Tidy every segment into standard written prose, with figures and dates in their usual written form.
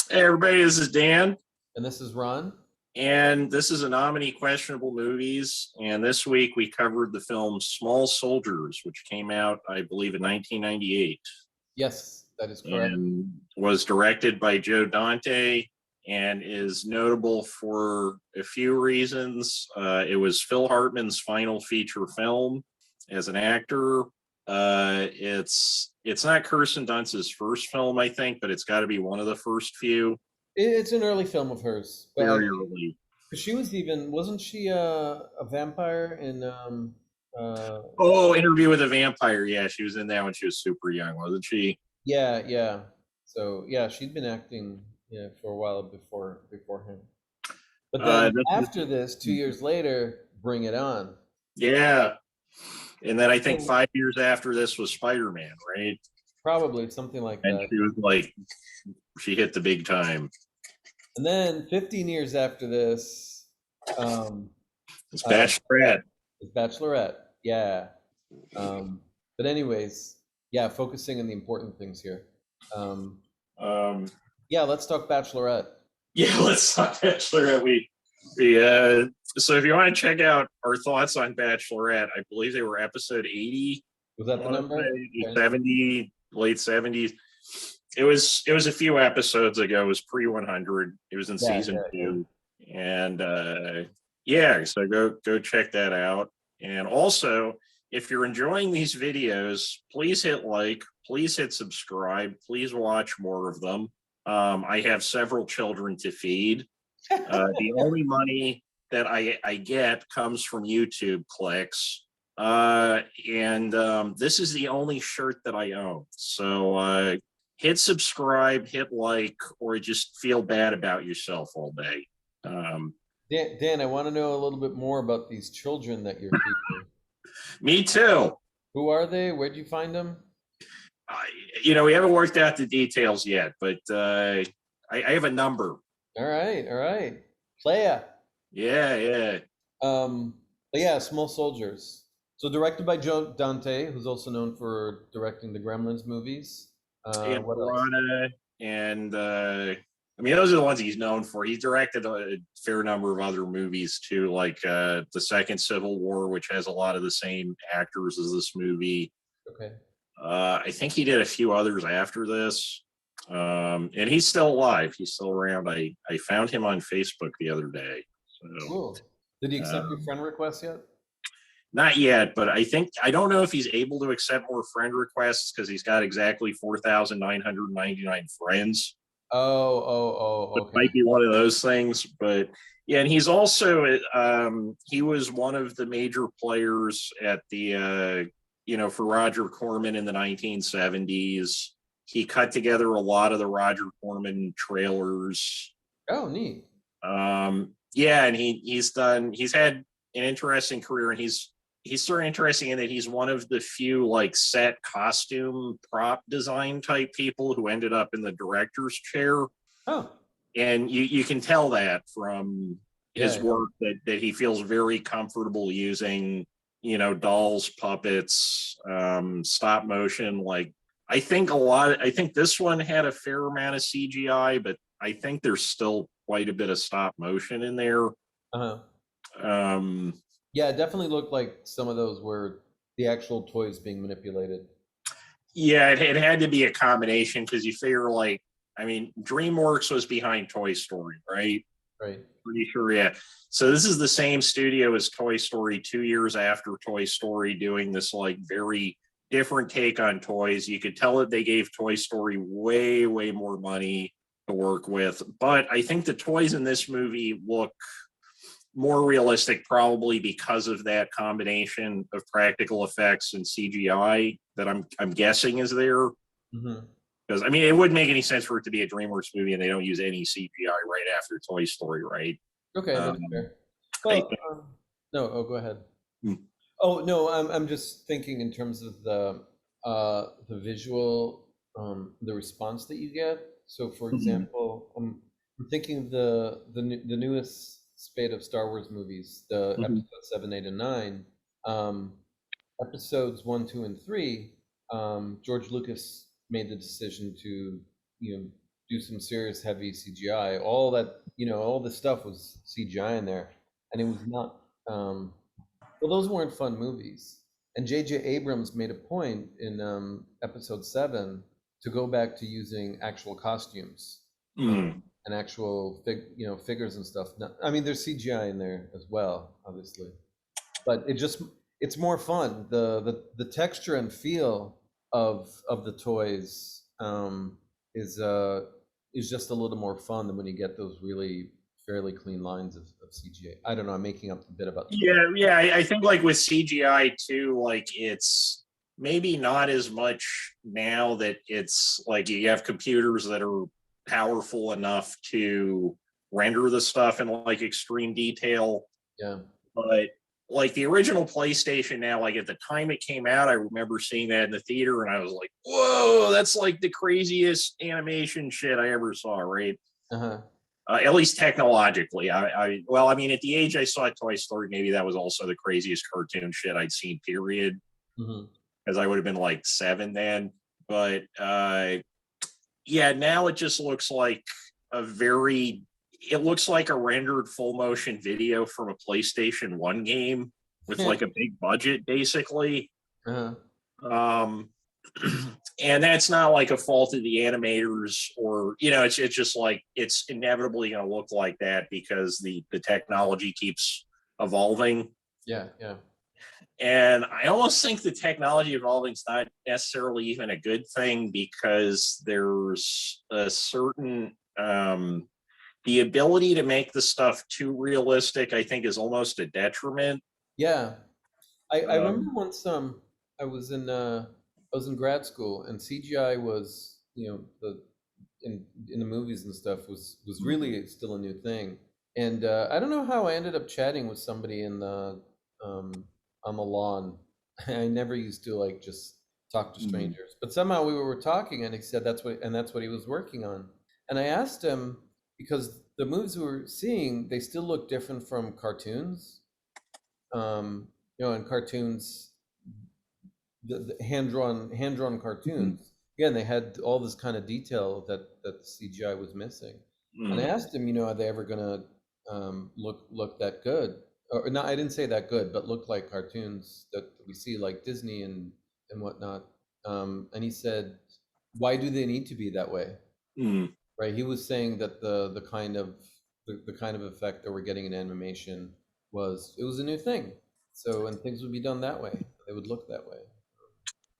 Hey everybody, this is Dan, And this is Ron. and this is Anomaly Questionable Movies. And this week we covered the film Small Soldiers, which came out, I believe, in 1998 Yes, that is correct. and was directed by Joe Dante and is notable for a few reasons. It was Phil Hartman's final feature film as an actor. It's not Kirsten Dunst's first film, I think, but it's got to be one of the first few. It's an early film of hers, but Very early. she was even wasn't she a vampire in uh Oh, Interview with a Vampire. Yeah, she was in that when she was super young, wasn't she? yeah. So yeah, she'd been acting for a while before him. But then This after this, 2 years later, Bring It On. yeah. And then I think Oh, 5 years after this was Spider Man, right? probably something like And that. she was like, she hit the big time. And then 15 years after this, um It's uh Bachelorette. is Bachelorette. Yeah. But anyways, yeah, focusing on the important things here. Um, Um, yeah, let's talk Bachelorette. yeah, let's talk Bachelorette. So if you want to check out our thoughts on Bachelorette, I believe they were episode 80. Was I that the want to number? say Okay. 70, late 70s. It was a few episodes ago. It was pre 100. It was in season Yeah. two, and yeah, so go check that out. And also, if you're enjoying these videos, please hit like, please hit subscribe, please watch more of them. I have several children to feed. The only money that I get comes from YouTube clicks. And this is the only shirt that I own. So hit subscribe, hit like, or just feel bad about yourself all day. Um, Dan, I want to know a little bit more about these children that you're feeding. Me too. Who are they? Where'd you find them? I, we haven't worked out the details yet, but I have a number. All right. Playa. Yeah, yeah. But yeah, Small Soldiers. So directed by Joe Dante, who's also known for directing the Gremlins movies. And What else? Piranha, and I mean those are the ones he's known for. He's directed a fair number of other movies too, like the Second Civil War, which has a lot of the same actors as this movie. Okay. I think he did a few others after this. And he's still alive. He's still around. I found him on Facebook the other day. So Cool. Did he accept your um, friend request yet? not yet, but I don't know if he's able to accept more friend requests because he's got exactly 4,999 friends. It Okay. might be one of those things, but yeah, and he's also he was one of the major players at the for Roger Corman in the 1970s. He cut together a lot of the Roger Corman trailers. Oh, neat. Yeah, and he's had an interesting career, and he's sort of interesting in that he's one of the few like set costume prop design type people who ended up in the director's chair. Oh, And you can tell that from his yeah. work that he feels very comfortable using, dolls, puppets, stop motion. Like I think this one had a fair amount of CGI, but I think there's still quite a bit of stop motion in there. Uh-huh. um Yeah, it definitely looked like some of those were the actual toys being manipulated. yeah, it had to be a combination because you figure, like, I mean, DreamWorks was behind Toy Story, right? Right. Pretty sure, yeah. So this is the same studio as Toy Story 2 years after Toy Story, doing this like very different take on toys. You could tell that they gave Toy Story way, way more money to work with. But I think the toys in this movie look more realistic, probably because of that combination of practical effects and CGI that I'm guessing is there. Hmm. Because I mean, it wouldn't make any sense for it to be a DreamWorks movie and they don't use any CGI right after Toy Story, right? Okay, that's Um, fair. I Well, think. no, go ahead. Hmm. Oh no, I'm just thinking in terms of the visual the response that you get. So for Mhm. example, I'm thinking of the newest spate of Star Wars movies, the Mhm. episode 7, 8, and 9. Um, Episodes 1, 2, and 3, George Lucas made the decision to, you know, do some serious heavy CGI. All that, all the stuff was CGI in there, and it was not. Well, those weren't fun movies. And J.J. Abrams made a point in episode 7 to go back to using actual costumes, Mm. and actual figures and stuff. I mean, there's CGI in there as well, obviously, but it's more fun. The texture and feel of the toys is is just a little more fun than when you get those really fairly clean lines of CGI. I don't know. I'm making up a bit about toys. Yeah. I think like with CGI too, like it's maybe not as much now that it's like you have computers that are powerful enough to render the stuff in like extreme detail. Yeah. But like the original PlayStation now, like at the time it came out, I remember seeing that in the theater and I was like, whoa, that's like the craziest animation shit I ever saw, right? Uh-huh. At least technologically. Well, I mean, at the age I saw Toy Story, maybe that was also the craziest cartoon shit I'd seen, period. Hmm. Because I would have been like 7 then. But yeah, now it just looks like it looks like a rendered full motion video from a PlayStation 1 game with like a big budget, basically. Uh-huh. Um, and that's not like a fault of the animators, or it's just like it's inevitably going to look like that because the technology keeps evolving. Yeah. Yeah. And I almost think the technology evolving is not necessarily even a good thing, because there's a certain the ability to make the stuff too realistic, I think, is almost a detriment. Yeah. I remember Um, once I was in grad school, and CGI was, the in the movies and stuff was really still a new thing. And I don't know how I ended up chatting with somebody in the on the lawn. I never used to like just talk to strangers, but somehow we were talking, and he said that's what he was working on. And I asked him, because the movies we were seeing, they still look different from cartoons. In cartoons, the hand drawn cartoons, again, they had all this kind of detail that the CGI was missing. And I asked him, are they ever gonna look that good? Or not, I didn't say that good, but look like cartoons that we see, like Disney and whatnot. And he said, why do they need to be that way? mm. Right? He was saying that the kind of effect that we're getting in animation was a new thing. So, and things would be done that way. They would look that way.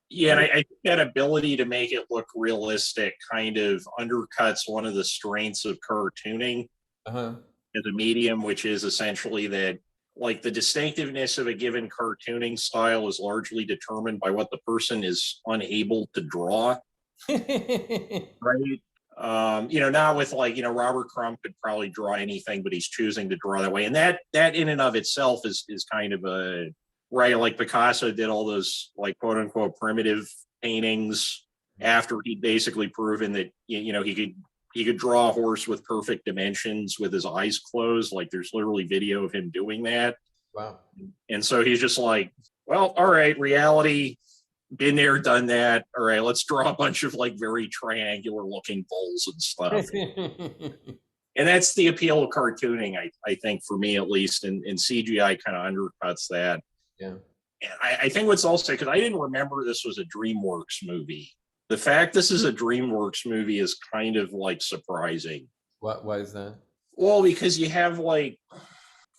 Yeah, and But I think that ability to make it look realistic kind of undercuts one of the strengths of cartooning uh-huh. as a medium, which is essentially that like the distinctiveness of a given cartooning style is largely determined by what the person is unable to draw, right? Not with like, Robert Crumb could probably draw anything, but he's choosing to draw that way. And that in and of itself is kind of a right, like Picasso did all those like quote unquote primitive paintings after he'd basically proven that he could draw a horse with perfect dimensions with his eyes closed. Like there's literally video of him doing that. Wow. And so he's just like, well, all right, reality, been there, done that. All right, let's draw a bunch of like very triangular looking bulls and stuff. And that's the appeal of cartooning, I think, for me at least. And CGI kind of undercuts that. Yeah. And I think what's also, because I didn't remember this was a DreamWorks movie. The fact this is a DreamWorks movie is kind of like surprising. Why is that? Well, because you have like,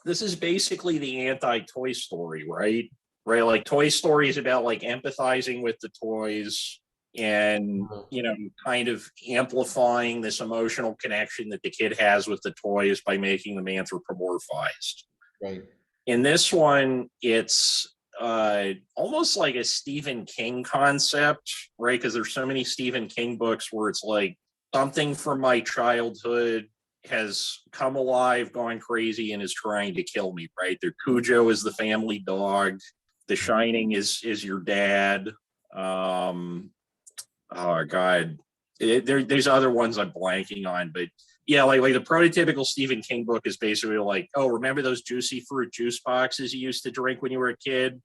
this is basically the anti Toy Story, right? Right. Like Toy Story is about like empathizing with the toys and, Uh-huh. kind of amplifying this emotional connection that the kid has with the toys by making them anthropomorphized. Right. In this one, it's almost like a Stephen King concept, right? Because there's so many Stephen King books where it's like something from my childhood has come alive, gone crazy, and is trying to kill me, right? There, Cujo is the family dog. The Shining is your dad. Oh God, there's other ones I'm blanking on, but yeah, like the prototypical Stephen King book is basically like, oh, remember those juicy fruit juice boxes you used to drink when you were a kid?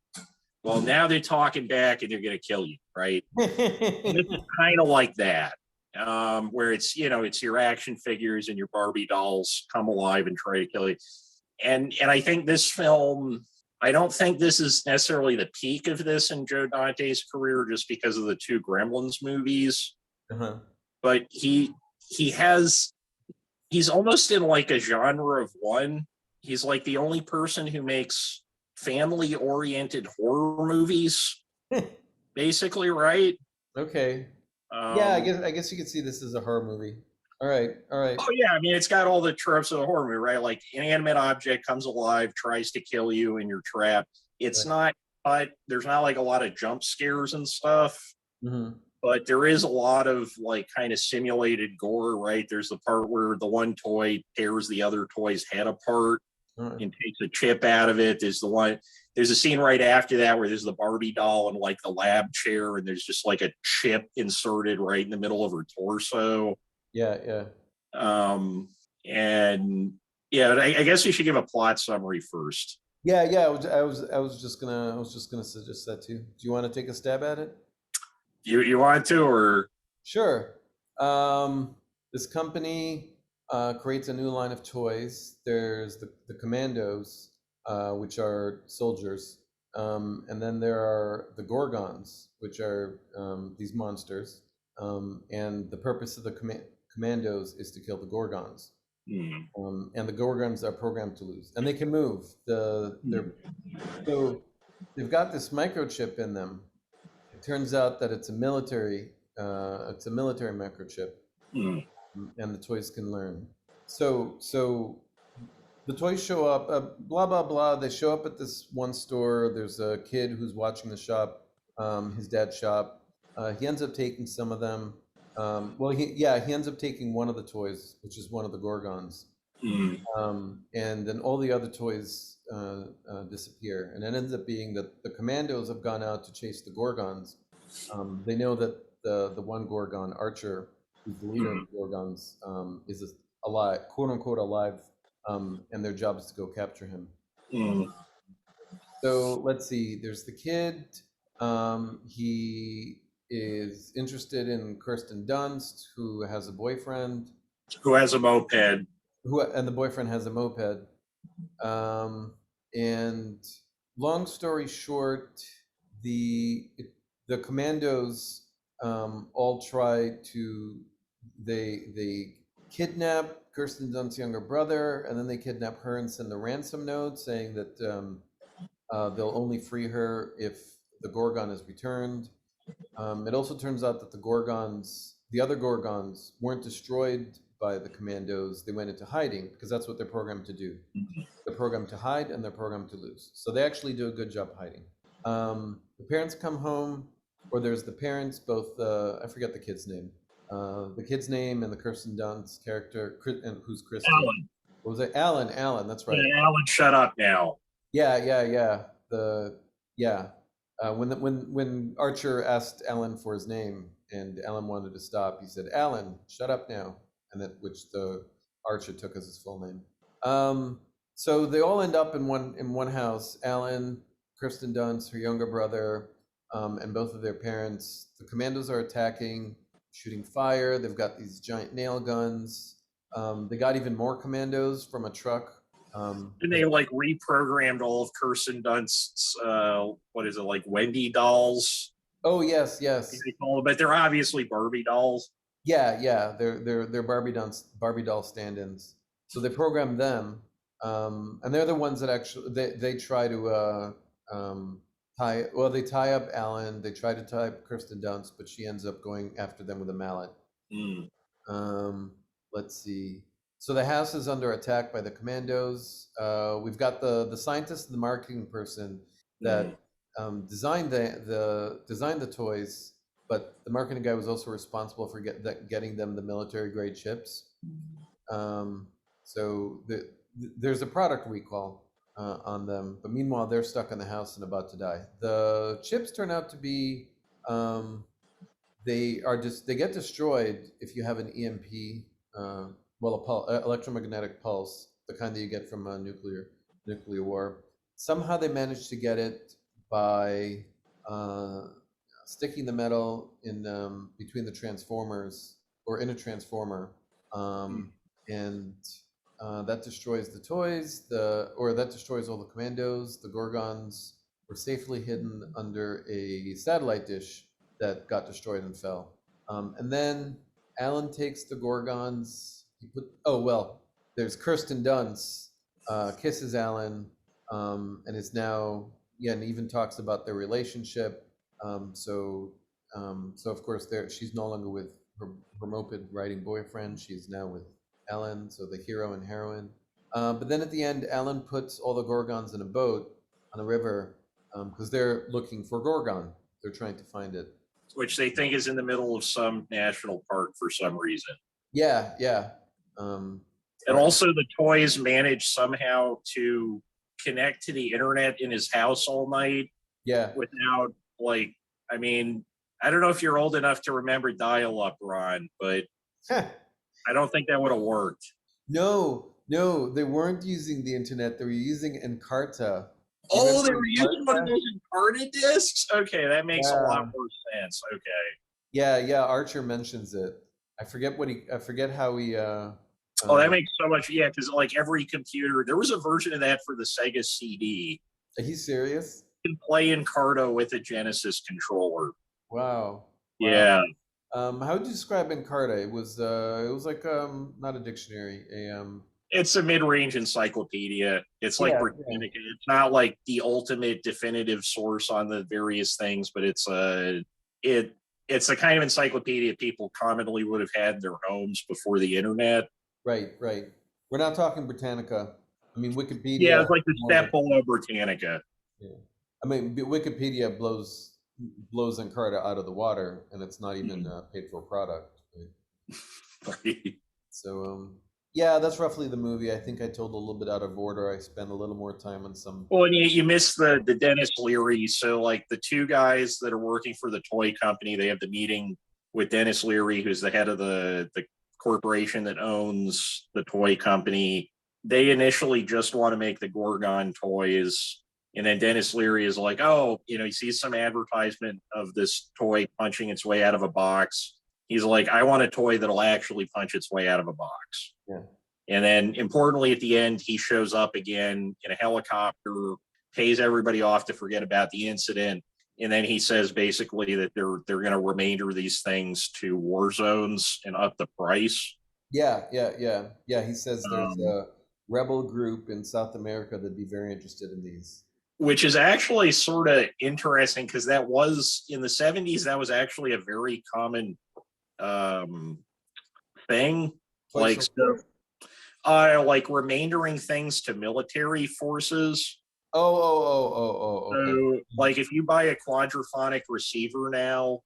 Well, now they're talking back and they're gonna kill you, right? And it's kind of like that. where it's it's your action figures and your Barbie dolls come alive and try to kill you. And I think this film, I don't think this is necessarily the peak of this in Joe Dante's career, just because of the two Gremlins movies. Uh-huh. But he's almost in like a genre of one. He's like the only person who makes family oriented horror movies, basically, right? Okay. Yeah, Um, I guess you could see this as a horror movie. All right, all right. oh yeah, I mean it's got all the tropes of a horror movie, right? Like inanimate object comes alive, tries to kill you, and you're trapped. It's Right. not, but there's not like a lot of jump scares and stuff. Mm-hmm. But there is a lot of like kind of simulated gore, right? There's the part where the one toy tears the other toy's head apart All right. and takes a chip out of it. There's a scene right after that where there's the Barbie doll in like the lab chair, and there's just like a chip inserted right in the middle of her torso. Yeah, yeah. Um, and yeah, I guess we should give a plot summary first. Yeah, yeah. I was just gonna suggest that too. Do you want to take a stab at it? You want to, or Sure. Um, this company creates a new line of toys. There's the Commandos, which are soldiers, and then there are the Gorgons, which are these monsters. And the purpose of the Commandos is to kill the Gorgons. And the Gorgons are programmed to lose, and they can move. So they've got this microchip in them. It turns out that it's a military microchip, and the toys can learn. So the toys show up, blah blah blah. They show up at this one store. There's a kid who's watching the shop, his dad's shop. He ends up taking some of them. He ends up taking one of the toys, which is one of the Gorgons. And then all the other toys disappear, and it ends up being that the Commandos have gone out to chase the Gorgons. They know that the one Gorgon, Archer, who's the leader of the Gorgons, is alive, quote unquote alive, and their job is to go capture him. So let's see. There's the kid. He is interested in Kirsten Dunst, who has a boyfriend. Who has a moped? And the boyfriend has a moped. And long story short, the Commandos all try to they kidnap Kirsten Dunst's younger brother, and then they kidnap her and send a ransom note saying that they'll only free her if the Gorgon is returned. It also turns out that the other Gorgons, weren't destroyed by the Commandos. They went into hiding because that's what they're programmed to do. They're programmed to hide and they're programmed to lose. So they actually do a good job hiding. The parents come home, or there's the parents, both, I forget the kid's name. The kid's name and the Kirsten Dunst character, and who's Kristen? Alan. What was it? Alan, that's right. Yeah, Alan, shut up now. Yeah. When Archer asked Alan for his name and Alan wanted to stop, he said, "Alan, shut up now," and which the Archer took as his full name. So they all end up in one house. Alan, Kirsten Dunst, her younger brother, and both of their parents. The Commandos are attacking, shooting fire. They've got these giant nail guns. They got even more Commandos from a truck. And they like reprogrammed all of Kirsten Dunst's what is it, like Wendy dolls? Oh yes. They call them, but they're obviously Barbie dolls. Yeah. They're Barbie doll stand-ins. So they program them, and they're the ones that actually they try to they tie up Alan. They try to tie up Kirsten Dunst, but she ends up going after them with a mallet. Let's see. So the house is under attack by the Commandos. We've got the scientist and the marketing person that designed the toys, but the marketing guy was also responsible for getting them the military grade chips. So there's a product recall on them, but meanwhile they're stuck in the house and about to die. The chips turn out to be they get destroyed if you have an EMP. Electromagnetic pulse, the kind that you get from a nuclear war. Somehow they managed to get it by sticking the metal in between the transformers or in a transformer, and that destroys the toys. That destroys all the commandos. The Gorgons were safely hidden under a satellite dish that got destroyed and fell. And then Alan takes the Gorgons. Oh well, there's Kirsten Dunst kisses Alan, and is now, yeah, and even talks about their relationship. So of course she's no longer with her moped riding boyfriend. She's now with Alan, so the hero and heroine. But then at the end, Alan puts all the Gorgons in a boat on a river because they're looking for Gorgon. They're trying to find it. Which they think is in the middle of some national park for some reason. Yeah, yeah. And also the toys manage somehow to connect to the internet in his house all night. Yeah. Without, like, I mean, I don't know if you're old enough to remember dial-up, Ron, but I don't think that would have worked. No, they weren't using the internet. They were using Encarta. Oh, they were using one of those Encarta discs? Okay, that makes a lot more sense. Okay. Yeah, Archer mentions it. I forget how he Oh, that makes so much, yeah, because like every computer, there was a version of that for the Sega CD. Are you serious? You can play Encarta with a Genesis controller. Wow. Yeah. How would you describe Encarta? It was like not a dictionary, it's a mid-range encyclopedia. It's like Britannica. Yeah. It's not like the ultimate definitive source on the various things, but it's a kind of encyclopedia people commonly would have had in their homes before the internet. Right. We're not talking Britannica. I mean, Wikipedia. Yeah, it's like the step below Britannica. Yeah. I mean, Wikipedia blows Encarta out of the water, and it's not even a paid for product. Right? So, yeah, that's roughly the movie. I think I told a little bit out of order. I spent a little more time on some. Well, and you missed the Dennis Leary. So, like, the two guys that are working for the toy company, they have the meeting with Dennis Leary, who's the head of the corporation that owns the toy company. They initially just want to make the Gorgon toys. And then Dennis Leary is like, oh, he sees some advertisement of this toy punching its way out of a box. He's like, I want a toy that'll actually punch its way out of a box. Yeah. And then importantly, at the end, he shows up again in a helicopter, pays everybody off to forget about the incident. And then he says basically that they're going to remainder these things to war zones and up the price. Yeah. He says there's a rebel group in South America that'd be very interested in these. Which is actually sort of interesting because that was in the 70s. That was actually a very common thing. Like remaindering things to military forces. Oh. Okay. So, like, if you buy a quadraphonic receiver now,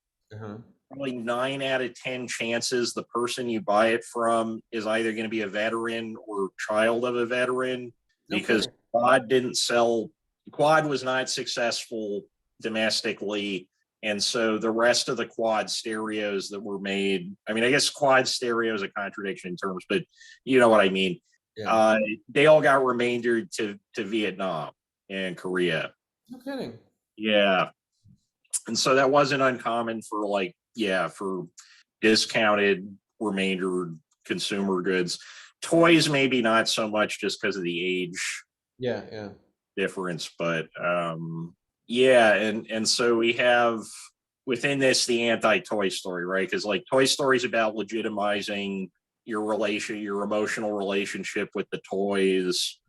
probably 9 out of 10 chances the person you buy it from is either going to be a veteran or child of a veteran, because Quad didn't sell. Quad was not successful domestically. And so the rest of the Quad stereos that were made, I mean, I guess Quad stereo is a contradiction in terms, but you know what I mean? Yeah. They all got remaindered to Vietnam and Korea. No kidding. Yeah. And so that wasn't uncommon for for discounted remainder consumer goods. Toys, maybe not so much just because of the age. Yeah. Difference, but and so we have within this the anti-Toy Story, right? Because like Toy Story is about legitimizing your emotional relationship with the toys,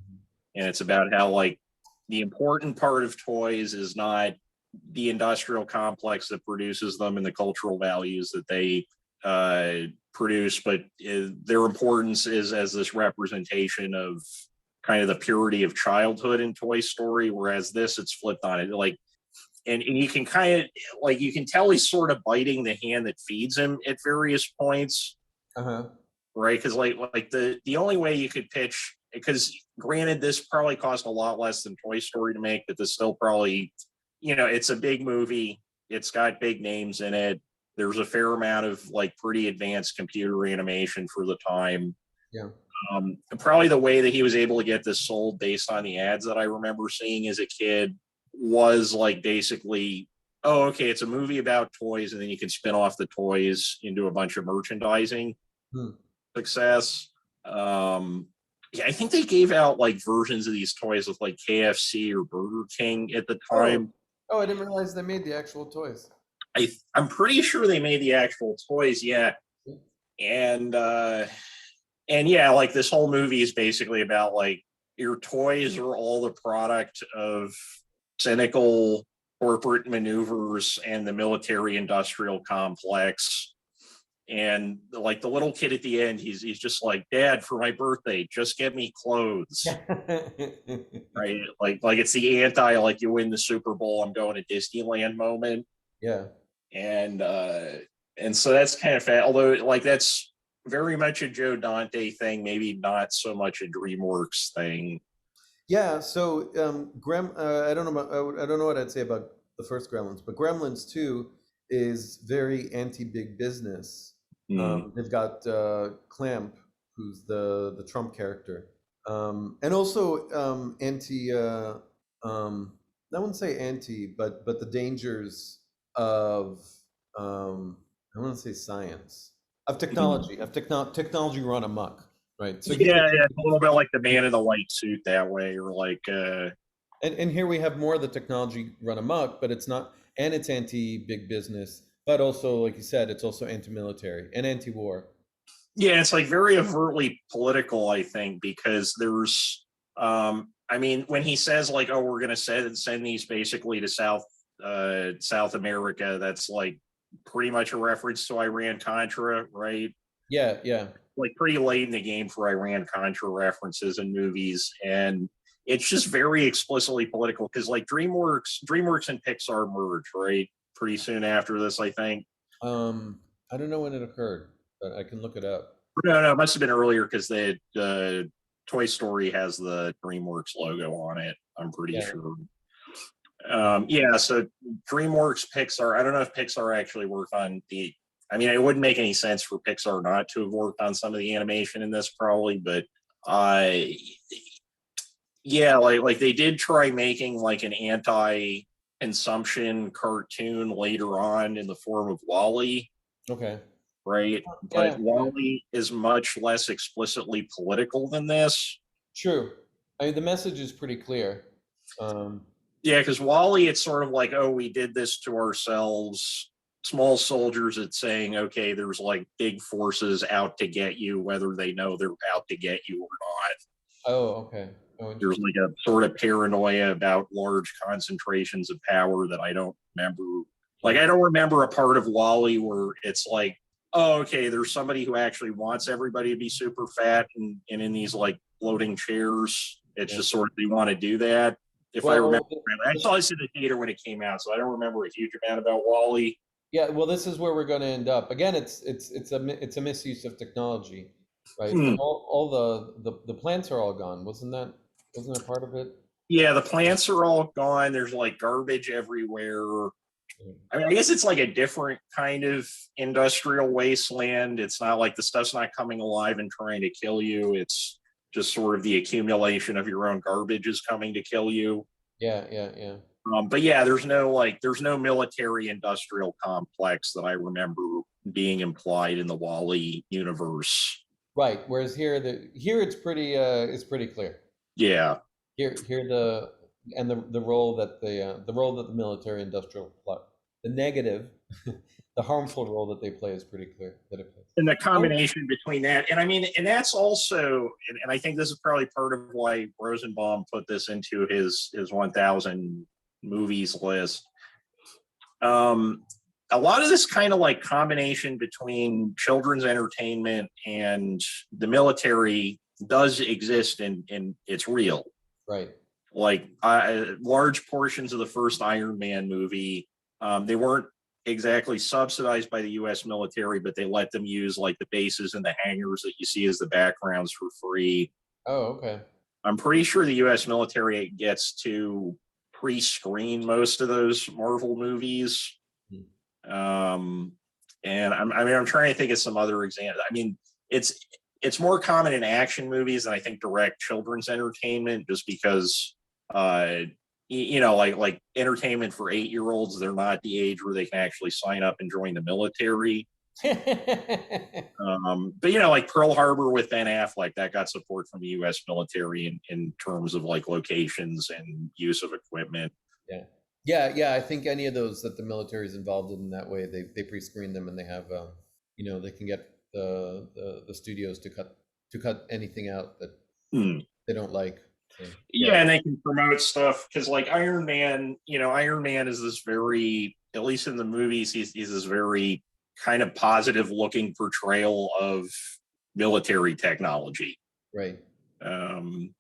and it's about how like the important part of toys is not the industrial complex that produces them and the cultural values that they produce, but their importance is as this representation of kind of the purity of childhood in Toy Story, whereas this, it's flipped on it. Like, and you can kind of like, you can tell he's sort of biting the hand that feeds him at various points. Right. Cause like the only way you could pitch, because granted, this probably cost a lot less than Toy Story to make, but this still probably, it's a big movie. It's got big names in it. There's a fair amount of like pretty advanced computer animation for the time. Yeah. Probably the way that he was able to get this sold based on the ads that I remember seeing as a kid was like basically, oh, okay, it's a movie about toys, and then you can spin off the toys into a bunch of merchandising Hmm. success. Yeah, I think they gave out like versions of these toys with like KFC or Burger King at the Oh, time. oh, I didn't realize they made the actual toys. I'm pretty sure they made the actual toys, yeah. And and yeah, like this whole movie is basically about like your toys are all the product of cynical corporate maneuvers and the military industrial complex. And like the little kid at the end, he's just like, Dad, for my birthday, just get me clothes. Right? Like it's the anti like you win the Super Bowl, I'm going to Disneyland moment. Yeah. And so that's kind of fat. Although like that's very much a Joe Dante thing, maybe not so much a DreamWorks thing. Yeah, so I don't know I don't know what I'd say about the first Gremlins, but Gremlins 2 is very anti-big business. Hmm. They've got Clamp, who's the Trump character, and also anti. I wouldn't say anti, but the dangers of I want to say science, of Hmm. technology, technology run amok, right? So here, Yeah, yeah, a little bit like the man in the white suit that way, or like and here we have more of the technology run amok, but it's not, and it's anti big business, but also, like you said, it's also anti military and anti war. yeah, it's like very overtly political, I think, because there's I mean, when he says like, oh, we're gonna send these basically to South America, that's like pretty much a reference to Iran Contra, right? Yeah, yeah, Like pretty late in the game for Iran Contra references in movies, and it's just very explicitly political because like DreamWorks and Pixar merge, right? Pretty soon after this, I think. um I don't know when it occurred, but I can look it up. No, it must have been earlier because the Toy Story has the DreamWorks logo on it. I'm pretty Yeah. sure. Yeah, so DreamWorks, Pixar. I don't know if Pixar actually worked on the. I mean, it wouldn't make any sense for Pixar not to have worked on some of the animation in this, probably. But uh, yeah, like they did try making like an anti-consumption cartoon later on in the form of Wall-E, Okay. right? But Yeah, yeah. Wall-E is much less explicitly political than this. True. I mean, the message is pretty clear. Um, Yeah, because Wally, it's sort of like, oh, we did this to ourselves. Small soldiers, it's saying, okay, there's like big forces out to get you, whether they know they're out to get you or not. oh, okay. Oh, There's interesting. like a sort of paranoia about large concentrations of power that I don't remember. Like, Yeah. I don't remember a part of Wally where it's like, oh, okay, there's somebody who actually wants everybody to be super fat and in these like floating chairs. It's Yeah. just sort of they want to do that. If I remember, Well, I saw this in the theater when it came out, so I don't remember a huge amount about Wally. yeah, well, this is where we're going to end up. Again, it's a misuse of technology, right? Hmm. And all the plants are all gone. Wasn't that part of it? Yeah, the plants are all gone. There's like garbage everywhere. Yeah. I mean, I guess it's like a different kind of industrial wasteland. It's not like the stuff's not coming alive and trying to kill you. It's just sort of the accumulation of your own garbage is coming to kill you. Yeah, yeah, yeah. But yeah, there's no military industrial complex that I remember being implied in the Wally universe. Right. Whereas here it's pretty clear. Yeah. Here the role that the role that the military industrial the negative the harmful role that they play is pretty clear that it plays. And the Oh, combination between that, and I mean, and that's also, and I think this is probably part of why Rosenbaum put this into his 1,000 movies list. Um, a lot of this kind of like combination between children's entertainment and the military does exist, and it's real. right. Like large portions of the first Iron Man movie, they weren't exactly subsidized by the U.S. military, but they let them use like the bases and the hangars that you see as the backgrounds for free. Oh, okay. I'm pretty sure the U.S. military gets to pre-screen most of those Marvel movies. Hmm. Um, and I mean, I'm trying to think of some other examples. I mean, it's it's more common in action movies than I think direct children's entertainment, just because uh, like entertainment for 8-year-olds. They're not the age where they can actually sign up and join the military. But like Pearl Harbor with Ben Affleck, that got support from the U.S. military in terms of like locations and use of equipment. Yeah. Yeah. I think any of those that the military is involved in that way, they pre-screen them, and they have, they can get the studios to cut anything out that Hmm. they don't like. So Yeah, yeah, and they can promote stuff because like Iron Man, Iron Man is this very, at least in the movies, he's this very kind of positive looking portrayal of military technology. right. Um,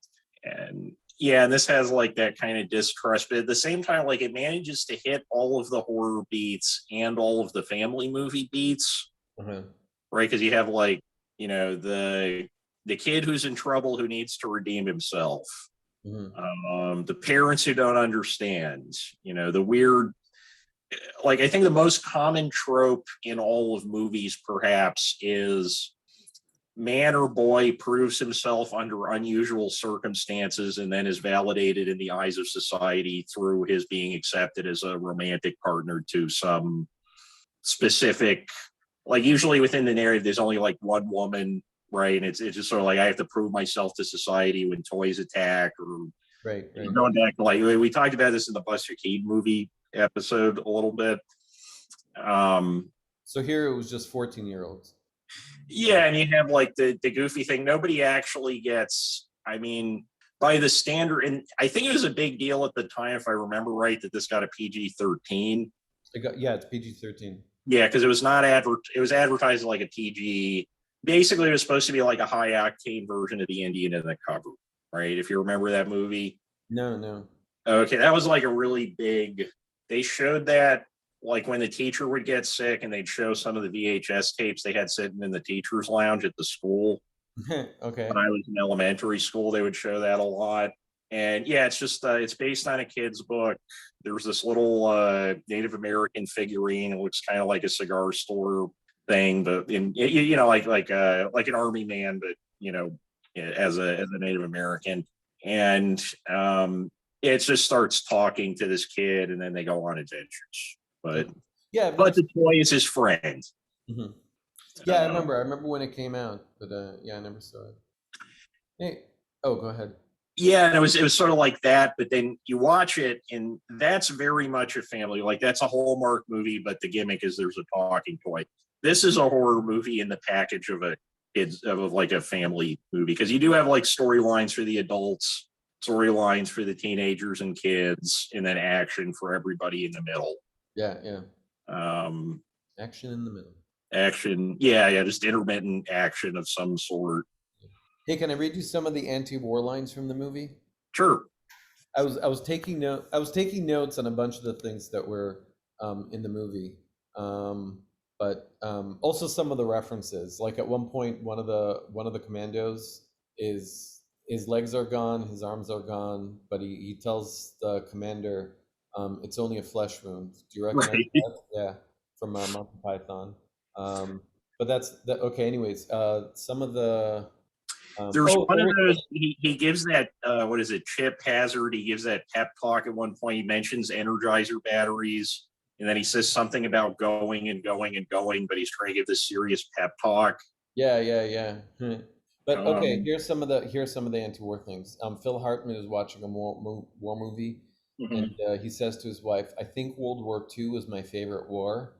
and yeah, and this has like that kind of distrust, but at the same time, like it manages to hit all of the horror beats and all of the family movie beats, Uh-huh. right? Because you have like, the kid who's in trouble who needs to redeem himself, Hmm. the parents who don't understand, the weird, like I think the most common trope in all of movies perhaps is man or boy proves himself under unusual circumstances and then is validated in the eyes of society through his being accepted as a romantic partner to some specific, like usually within the narrative there's only like one woman, right? And it's just sort of like I have to prove myself to society when toys attack, or Right. Right. going back to like we talked about this in the Buster Keaton movie episode a little bit. um So here it was just 14-year-olds. Yeah, and you have like the goofy thing. Nobody actually gets. I mean, by the standard, and I think it was a big deal at the time, if I remember right, that this got a PG-13. Yeah, it's PG-13. Yeah, because it was not It was advertised like a PG. Basically, it was supposed to be like a high octane version of the Indian in the cover, right? If you remember that movie. No, no. Okay, that was like a really big. They showed that like when the teacher would get sick, and they'd show some of the VHS tapes they had sitting in the teachers' lounge at the school. Okay. When I was in elementary school, they would show that a lot. And yeah, it's just it's based on a kid's book. There's this little Native American figurine. It looks kind of like a cigar store thing, but like an army man, but as a Native American. And it just starts talking to this kid, and then they go on adventures. But Yeah, I've never. but the toy is his friend. Mhm. Yeah, I Uh, remember. I remember when it came out, but yeah, I never saw it. Hey, oh, go ahead. yeah, and it was sort of like that, but then you watch it, and that's very much a family. Like that's a Hallmark movie, but the gimmick is there's a talking toy. This is a horror movie in the package of a kids of like a family movie, because you do have like storylines for the adults, storylines for the teenagers and kids, and then action for everybody in the middle. Yeah, yeah. Um, Action in the middle. Action, yeah, just intermittent action of some sort. Hey, can I read you some of the anti-war lines from the movie? Sure. I was taking notes on a bunch of the things that were in the movie, but also some of the references. Like at one point, one of the commandos is his legs are gone, his arms are gone, but he tells the commander, "It's only a flesh wound." Do you recognize Right. that? Yeah, from Monty Python. Um, but that's that. Okay. Anyways, some of the There's oh, one so of here, those. He gives that what is it? Chip Hazard. He gives that pep talk at one point. He mentions Energizer batteries, and then he says something about going and going and going, but he's trying to give this serious pep talk. yeah, yeah, yeah. But okay, Um, here's some of the anti-war things. Phil Hartman is watching a war movie, and mhm. he says to his wife, "I think World War II is my favorite war."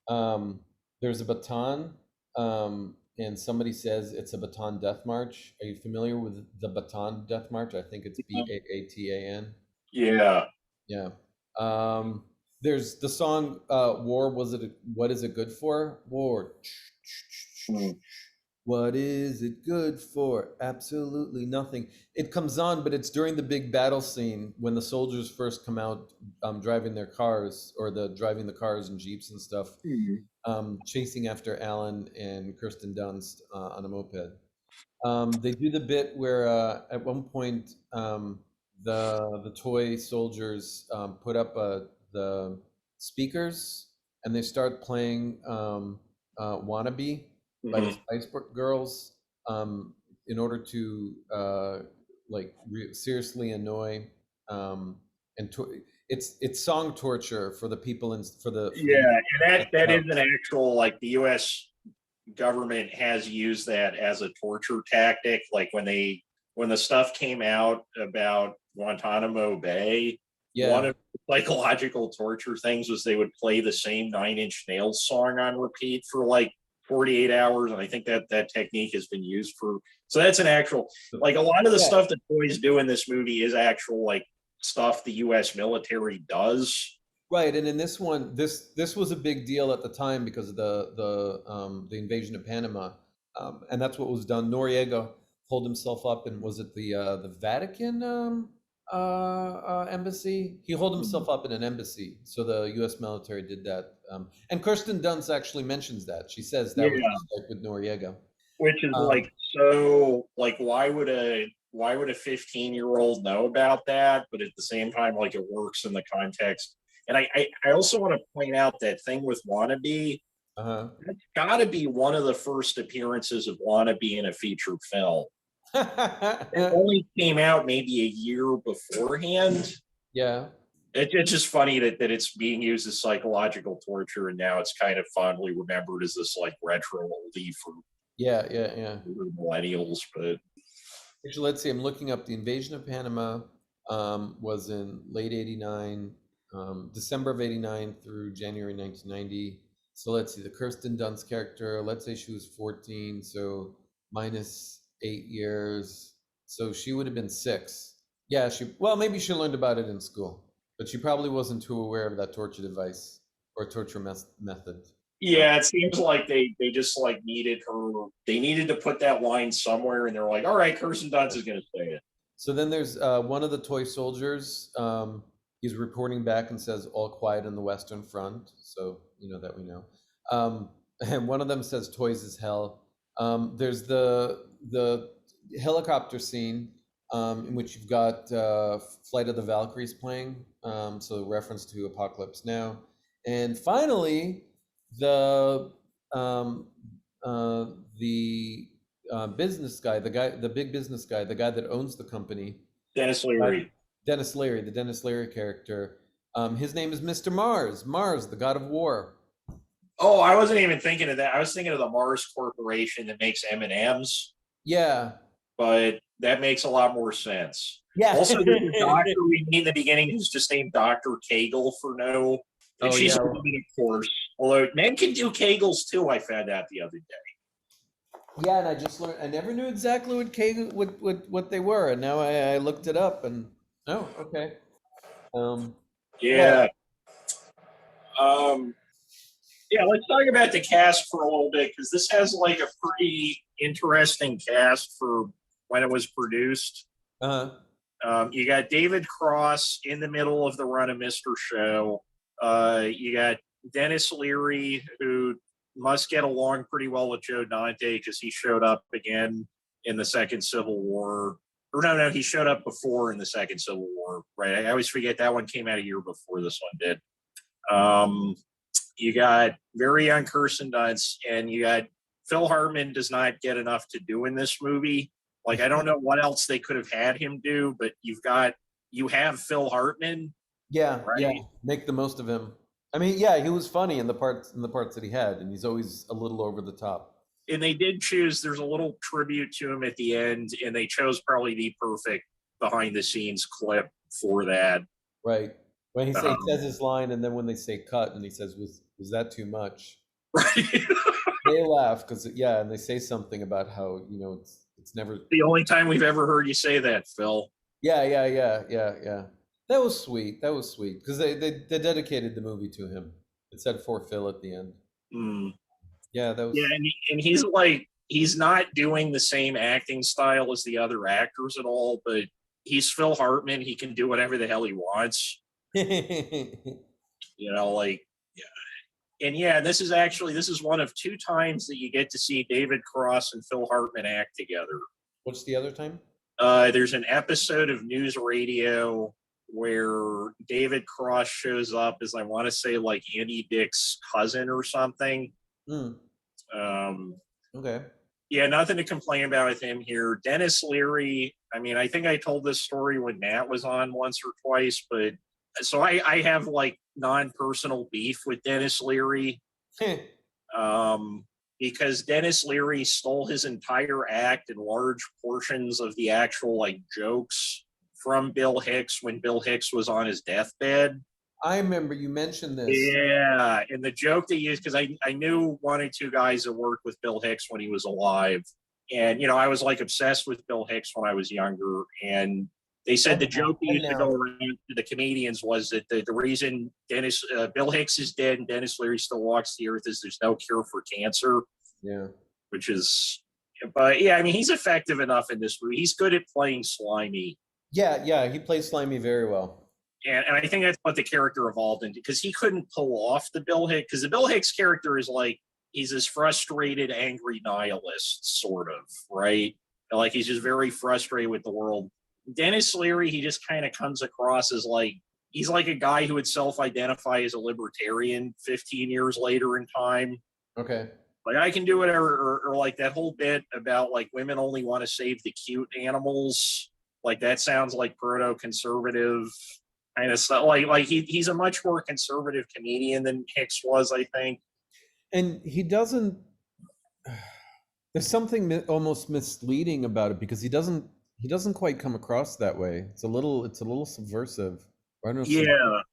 Um, there's a baton, and somebody says it's a Bataan Death March. Are you familiar with the Bataan Death March? I think it's Baatan. Yeah. Yeah. There's the song "War." What is it good for? War. Mm. What is it good for? Absolutely nothing. It comes on, but it's during the big battle scene when the soldiers first come out, driving their cars, or driving the cars and jeeps and stuff, Mm. chasing after Alan and Kirsten Dunst on a moped. They do the bit where at one point the toy soldiers put up the speakers, and they start playing "Wannabe" by the Mhm. Spice Girls, in order to seriously annoy, and it's song torture for the people for the Yeah, and that is an house. actual, like, the U.S. government has used that as a torture tactic. Like when the stuff came out about Guantanamo Bay, one Yeah. of the psychological torture things was they would play the same Nine Inch Nails song on repeat for like 48 hours. And I think that technique has been used for, so that's an actual, like, a lot of the Yeah. stuff that boys do in this movie is actual, like, stuff the US military does. Right, and in this one, this was a big deal at the time because of the invasion of Panama, and that's what was done. Noriega pulled himself up, and was it the Vatican embassy? He holed himself up in an embassy, so the U.S. military did that. And Kirsten Dunst actually mentions that. She says that was Yeah, just like with Noriega. which is like, Um, so like, why would a 15-year-old know about that? But at the same time, like, it works in the context. And I also want to point out that thing with Wannabe, uh-huh. that's got to be one of the first appearances of Wannabe in a featured film. It only came out maybe a year beforehand. Yeah, It's just funny that it's being used as psychological torture, and now it's kind of fondly remembered as this, like, retro oldie for yeah, yeah, yeah. millennials. But Actually, let's see. I'm looking up the invasion of Panama. Was in late '89, December of '89 through January 1990. So let's see. The Kirsten Dunst character. Let's say she was 14, so minus 8 years. So she would have been 6. Yeah, well, maybe she learned about it in school, but she probably wasn't too aware of that torture device or torture method. So. yeah, it seems like they just, like, needed her. They needed to put that line somewhere, and they're like, all right, Kirsten Dunst is going to say it. So then there's one of the toy soldiers. He's reporting back and says, "All quiet on the Western Front." So you know that we know. And one of them says, "Toys is hell." There's the helicopter scene in which you've got "Flight of the Valkyries" playing. So reference to Apocalypse Now, and finally the um, uh, the business guy, the big business guy, the guy that owns the company, Dennis uh, Leary. Dennis Leary, the Dennis Leary character. His name is Mr. Mars, Mars, the god of war. Oh, I wasn't even thinking of that. I was thinking of the Mars Corporation that makes M&Ms, Yeah, but that makes a lot more sense. yeah. Also, there's a doctor we meet in the beginning who's just named Dr. Kegel for no, and Oh she's yeah, a woman, of course. Although men can do Kegels too, I found out the other day. yeah. And I just learned. I never knew exactly what they were, and now I looked it up, and oh, okay. Um, yeah. Yeah. Um, yeah, let's talk about the cast for a little bit, because this has, like, a pretty interesting cast for when it was produced. Uh, You got David Cross in the middle of the run of Mr. Show. You got Dennis Leary, who must get along pretty well with Joe Dante because he showed up again in the Second Civil War. Or no, he showed up before in the Second Civil War, right? I always forget that one came out a year before this one did. Um, you got very young Kirsten Dunst, and you got Phil Hartman does not get enough to do in this movie. Like, I don't know what else they could have had him do, but you have Phil Hartman, yeah, yeah. right? Make the most of him. I mean, yeah, he was funny in the parts that he had, and he's always a little over the top. And they did choose. There's a little tribute to him at the end, and they chose probably the perfect behind the scenes clip for that. Right. When he says Um, his line, and then when they say cut, and he says, "Was that too much?" right. They laugh because yeah, and they say something about how it's never. The only time we've ever heard you say that, Phil. Yeah, yeah, yeah, yeah, yeah. That was sweet. That was sweet because they dedicated the movie to him. It said for Phil at the end. Mm. Yeah, that Yeah, was. and he's like, he's not doing the same acting style as the other actors at all, but he's Phil Hartman. He can do whatever the hell he wants. Like, yeah. And yeah, this is one of two times that you get to see David Cross and Phil Hartman act together. What's the other time? There's an episode of News Radio where David Cross shows up as, I want to say, like, Andy Dick's cousin or something. Hmm. Um, Okay. Yeah, nothing to complain about with him here. Dennis Leary, I mean, I think I told this story when Matt was on once or twice, but so I have like non-personal beef with Dennis Leary. um, because Dennis Leary stole his entire act and large portions of the actual like jokes from Bill Hicks when Bill Hicks was on his deathbed. I remember you mentioned this. Yeah, and the joke they used, because I knew one or two guys that worked with Bill Hicks when he was alive, and I was like obsessed with Bill Hicks when I was younger, and they said the joke that used to go around to the comedians was that the reason Bill Hicks is dead and Dennis Leary still walks the earth is there's no cure for cancer. Yeah. Which is, but yeah, I mean, he's effective enough in this movie. He's good at playing slimy. Yeah, he plays Slimy very well. And I think that's what the character evolved into, because he couldn't pull off the Bill Hicks, because the Bill Hicks character is like, he's this frustrated, angry nihilist, sort of, right? Like, he's just very frustrated with the world. Dennis Leary, he just kind of comes across as like, he's like a guy who would self-identify as a libertarian 15 years later in time. Okay. Like, I can do whatever, or like that whole bit about like women only want to save the cute animals. Like, that sounds like proto-conservative kind of stuff. Like he's a much more conservative comedian than Hicks was, I think. And he doesn't. There's something almost misleading about it, because he doesn't quite come across that way. It's a little subversive. I don't know.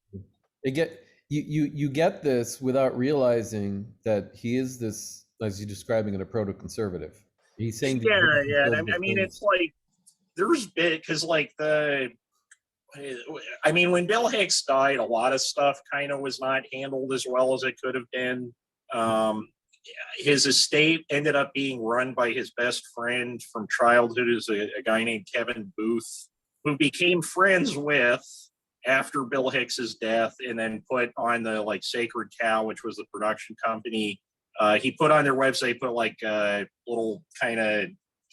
Yeah. You get this without realizing that he is this, as you're describing it, a proto-conservative. He's saying Yeah. I mean, it's like there's bit, because like I mean, when Bill Hicks died, a lot of stuff kind of was not handled as well as it could have been. His estate ended up being run by his best friend from childhood, is a guy named Kevin Booth, who became friends with after Bill Hicks's death, and then put on the like Sacred Cow, which was the production company. He put on their website, put like little kind of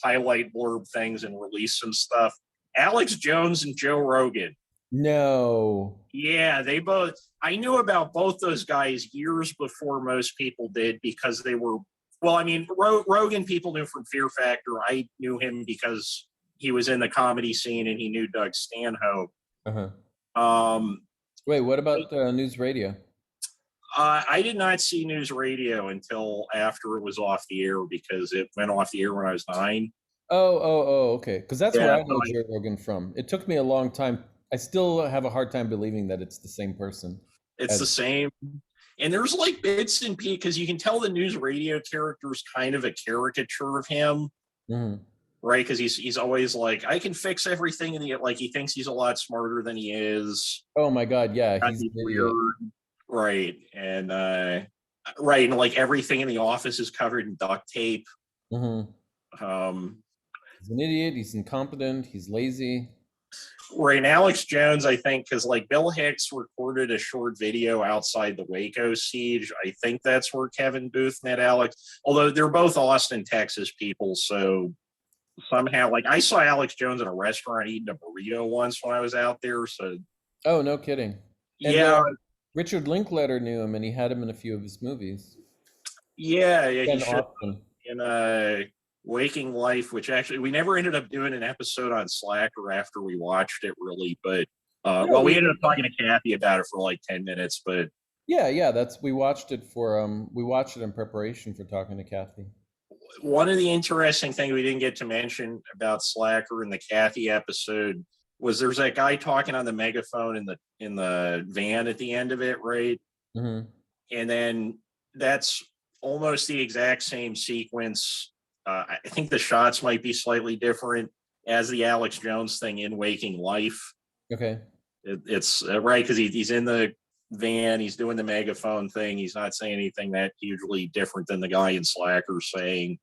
highlight blurb things and release some stuff. Alex Jones and Joe Rogan. No. Yeah, they both. I knew about both those guys years before most people did, because they were. Well, I mean, Rogan people knew from Fear Factor. I knew him because he was in the comedy scene and he knew Doug Stanhope. Wait, what about News Radio? I did not see News Radio until after it was off the air, because it went off the air when I was 9. Oh, okay. Because that's where I know Joe Rogan from. It took me a long time. I still have a hard time believing that it's the same person. It's the same. And there's like bits and pieces, because you can tell the News Radio character is kind of a caricature of him. Mm-hmm. Right? Because he's always like, I can fix everything, and like he thinks he's a lot smarter than he is. Oh my God, yeah, he's weird. Right. And right, and like everything in the office is covered in duct tape. Mm-hmm. He's an idiot, he's incompetent, he's lazy. Right. And Alex Jones, I think, because like Bill Hicks recorded a short video outside the Waco siege. I think that's where Kevin Booth met Alex, although they're both Austin, Texas people. So somehow, like, I saw Alex Jones in a restaurant eating a burrito once when I was out there. So, oh, no kidding. And, yeah, Richard Linklater knew him, and he had him in a few of his movies. Yeah, he should in Waking Life, which actually we never ended up doing an episode on Slacker after we watched it, really. But well, we ended up talking to Kathy about it for like 10 minutes. But yeah, we watched it in preparation for talking to Kathy. One of the interesting things we didn't get to mention about Slacker in the Kathy episode was there's that guy talking on the megaphone in the van at the end of it, right? Mm-hmm. And then that's almost the exact same sequence. I think the shots might be slightly different as the Alex Jones thing in Waking Life. Okay. It's right, because he's in the van, he's doing the megaphone thing, he's not saying anything that hugely different than the guy in Slacker saying.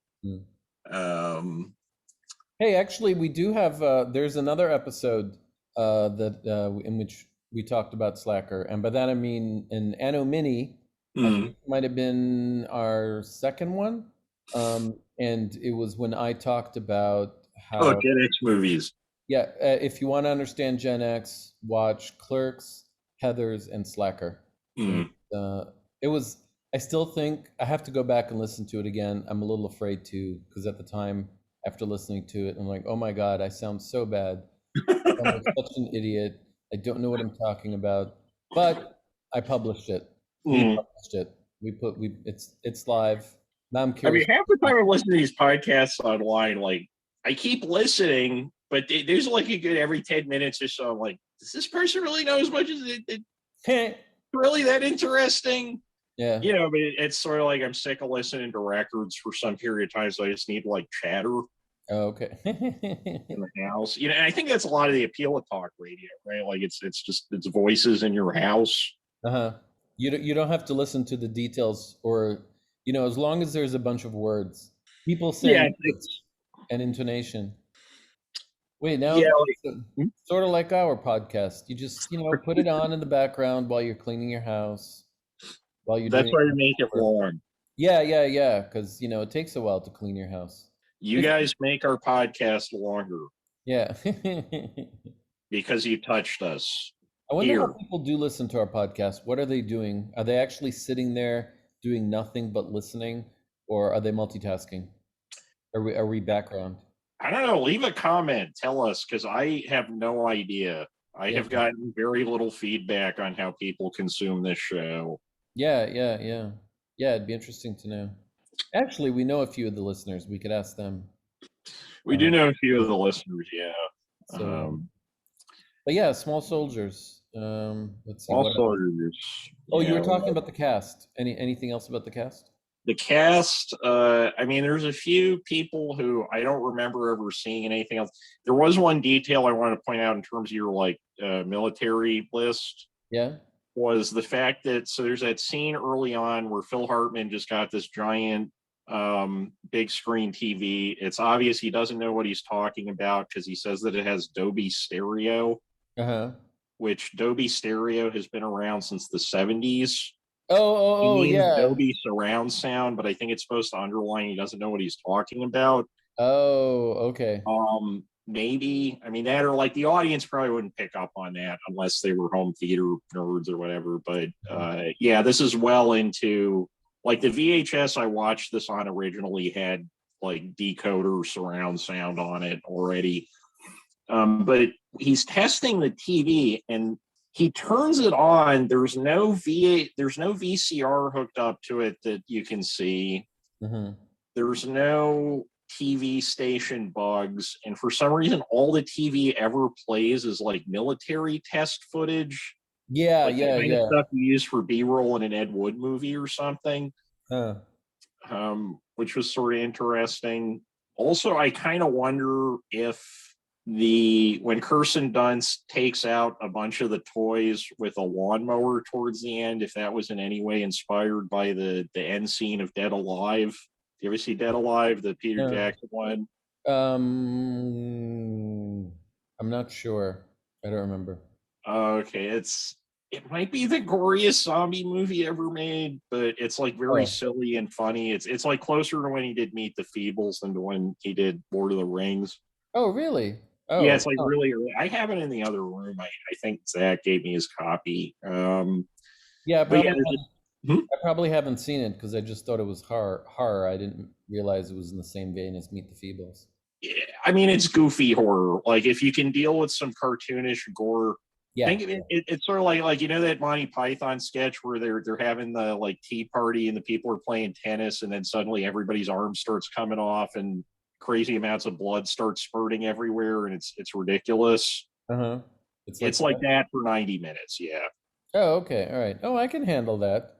Hey, actually, we do have there's another episode that in which we talked about Slacker, and by that I mean in Anno Mini. I think it might have been our second one, and it was when I talked about how Gen X movies. Yeah, if you want to understand Gen X, watch Clerks, Heathers, and Slacker. It was I still think I have to go back and listen to it again. I'm a little afraid to, because at the time, after listening to it, I'm like, oh my God, I sound so bad. I sound like such an idiot. I don't know what I'm talking about. But I published it. We Mm. published it. It's live. Now I'm I mean, curious. half the time I listen to these podcasts online, like I keep listening, but there's like a good every 10 minutes or so. I'm like, does this person really know as much as it's really that interesting? Yeah. You know, but it's sort of like I'm sick of listening to records for some period of time, so I just need like chatter Oh, okay. in the house. You know, and I think that's a lot of the appeal of talk radio, right? Like it's just it's voices in your house. Uh-huh. You don't have to listen to the details, or as long as there's a bunch of words, people Yeah, saying words and intonation. Wait, yeah. now Like, sort of like our podcast. You just, put it on in the background while you're cleaning your house, while you're that's doing why we make it work. long. Yeah, yeah, yeah, because it takes a while to clean your house. You If guys make our podcast longer yeah. because you touched us I wonder how here. people do listen to our podcast. What are they doing? Are they actually sitting there doing nothing but listening, or are they multitasking? Are we background? I don't know. Leave a comment. Tell us because I have no idea. I Yeah. have gotten very little feedback on how people consume this show. Yeah, yeah, yeah. Yeah, it'd be interesting to know. Actually, we know a few of the listeners. We could ask them. We Uh, do know a few of the listeners, yeah. so, Um, but yeah, Small Soldiers. Let's see what also, else. Oh, you yeah, were talking about the cast. Anything else about the cast? the cast. I mean, there's a few people who I don't remember ever seeing anything else. There was one detail I wanted to point out in terms of your like military list Yeah. was the fact that so there's that scene early on where Phil Hartman just got this giant big screen TV. It's obvious he doesn't know what he's talking about because he says that it has Dolby stereo, Uh-huh. which Dolby stereo has been around since the 70s. Oh, He oh, oh, means yeah. Dolby surround sound, but I think it's supposed to underline he doesn't know what he's talking about. Oh, okay. Maybe I mean that or like the audience probably wouldn't pick up on that unless they were home theater nerds or whatever. But Mhm. yeah, this is well into like the VHS I watched this on originally had like decoder surround sound on it already. But he's testing the TV and he turns it on. There's no VCR hooked up to it that you can see. Mhm. There's no TV station bugs, and for some reason, all the TV ever plays is like military test footage, Yeah, like the yeah, kind of yeah. stuff you use for B-roll in an Ed Wood movie or something, Huh. which was sort of interesting. Also, I kind of wonder if the when Kirsten Dunst takes out a bunch of the toys with a lawnmower towards the end, if that was in any way inspired by the end scene of Dead Alive. Do you ever see Dead Alive, the Peter No. Jackson one? Um, I'm not sure. I don't remember. Okay, it might be the goriest zombie movie ever made, but it's like very Oh. silly and funny. It's like closer to when he did Meet the Feebles than to when he did Lord of the Rings. Oh, really? Yeah, Oh. it's like Huh. really early. I have it in the other room. I think Zach gave me his copy. Yeah, But yeah, I probably haven't seen it because I just thought it was horror. I didn't realize it was in the same vein as Meet the Feebles. yeah, I mean, it's goofy horror. Like if you can deal with some cartoonish gore, Yeah. think of it's sort of like you know that Monty Python sketch where they're having the like tea party and the people are playing tennis and then suddenly everybody's arm starts coming off and crazy amounts of blood start spurting everywhere and it's ridiculous. Uh-huh. It's like It's like that? that for 90 minutes, yeah. Oh, okay. All right. Oh, I can handle that.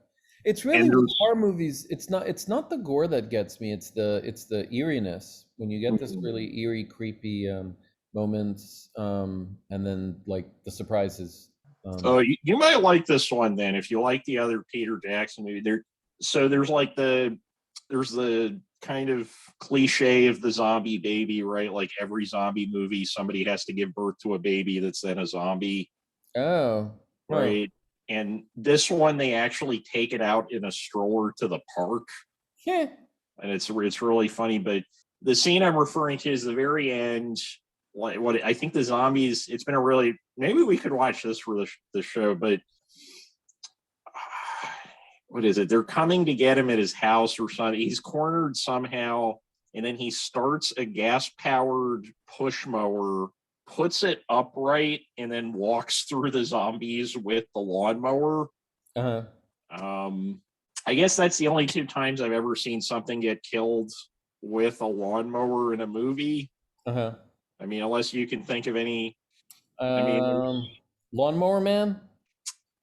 It's really And with there's horror movies, it's not the gore that gets me, it's the eeriness. When you get this really eerie, creepy moments, and then like the surprises. oh, you might like this one then if you like the other Peter Jackson movie. There's like there's the kind of cliche of the zombie baby, right? Like every zombie movie, somebody has to give birth to a baby that's then a zombie, Oh, huh. right? And this one, they actually take it out in a stroller to the park, Yeah. and it's really funny. But the scene I'm referring to is the very end. What I think the zombies. It's been a really maybe we could watch this for the show, but what is it? They're coming to get him at his house or something. He's cornered somehow, and then he starts a gas-powered push mower, puts it upright, and then walks through the zombies with the lawnmower. Uh-huh. I guess that's the only two times I've ever seen something get killed with a lawnmower in a movie. Uh-huh. I mean, unless you can think of any. I mean, Lawnmower Man?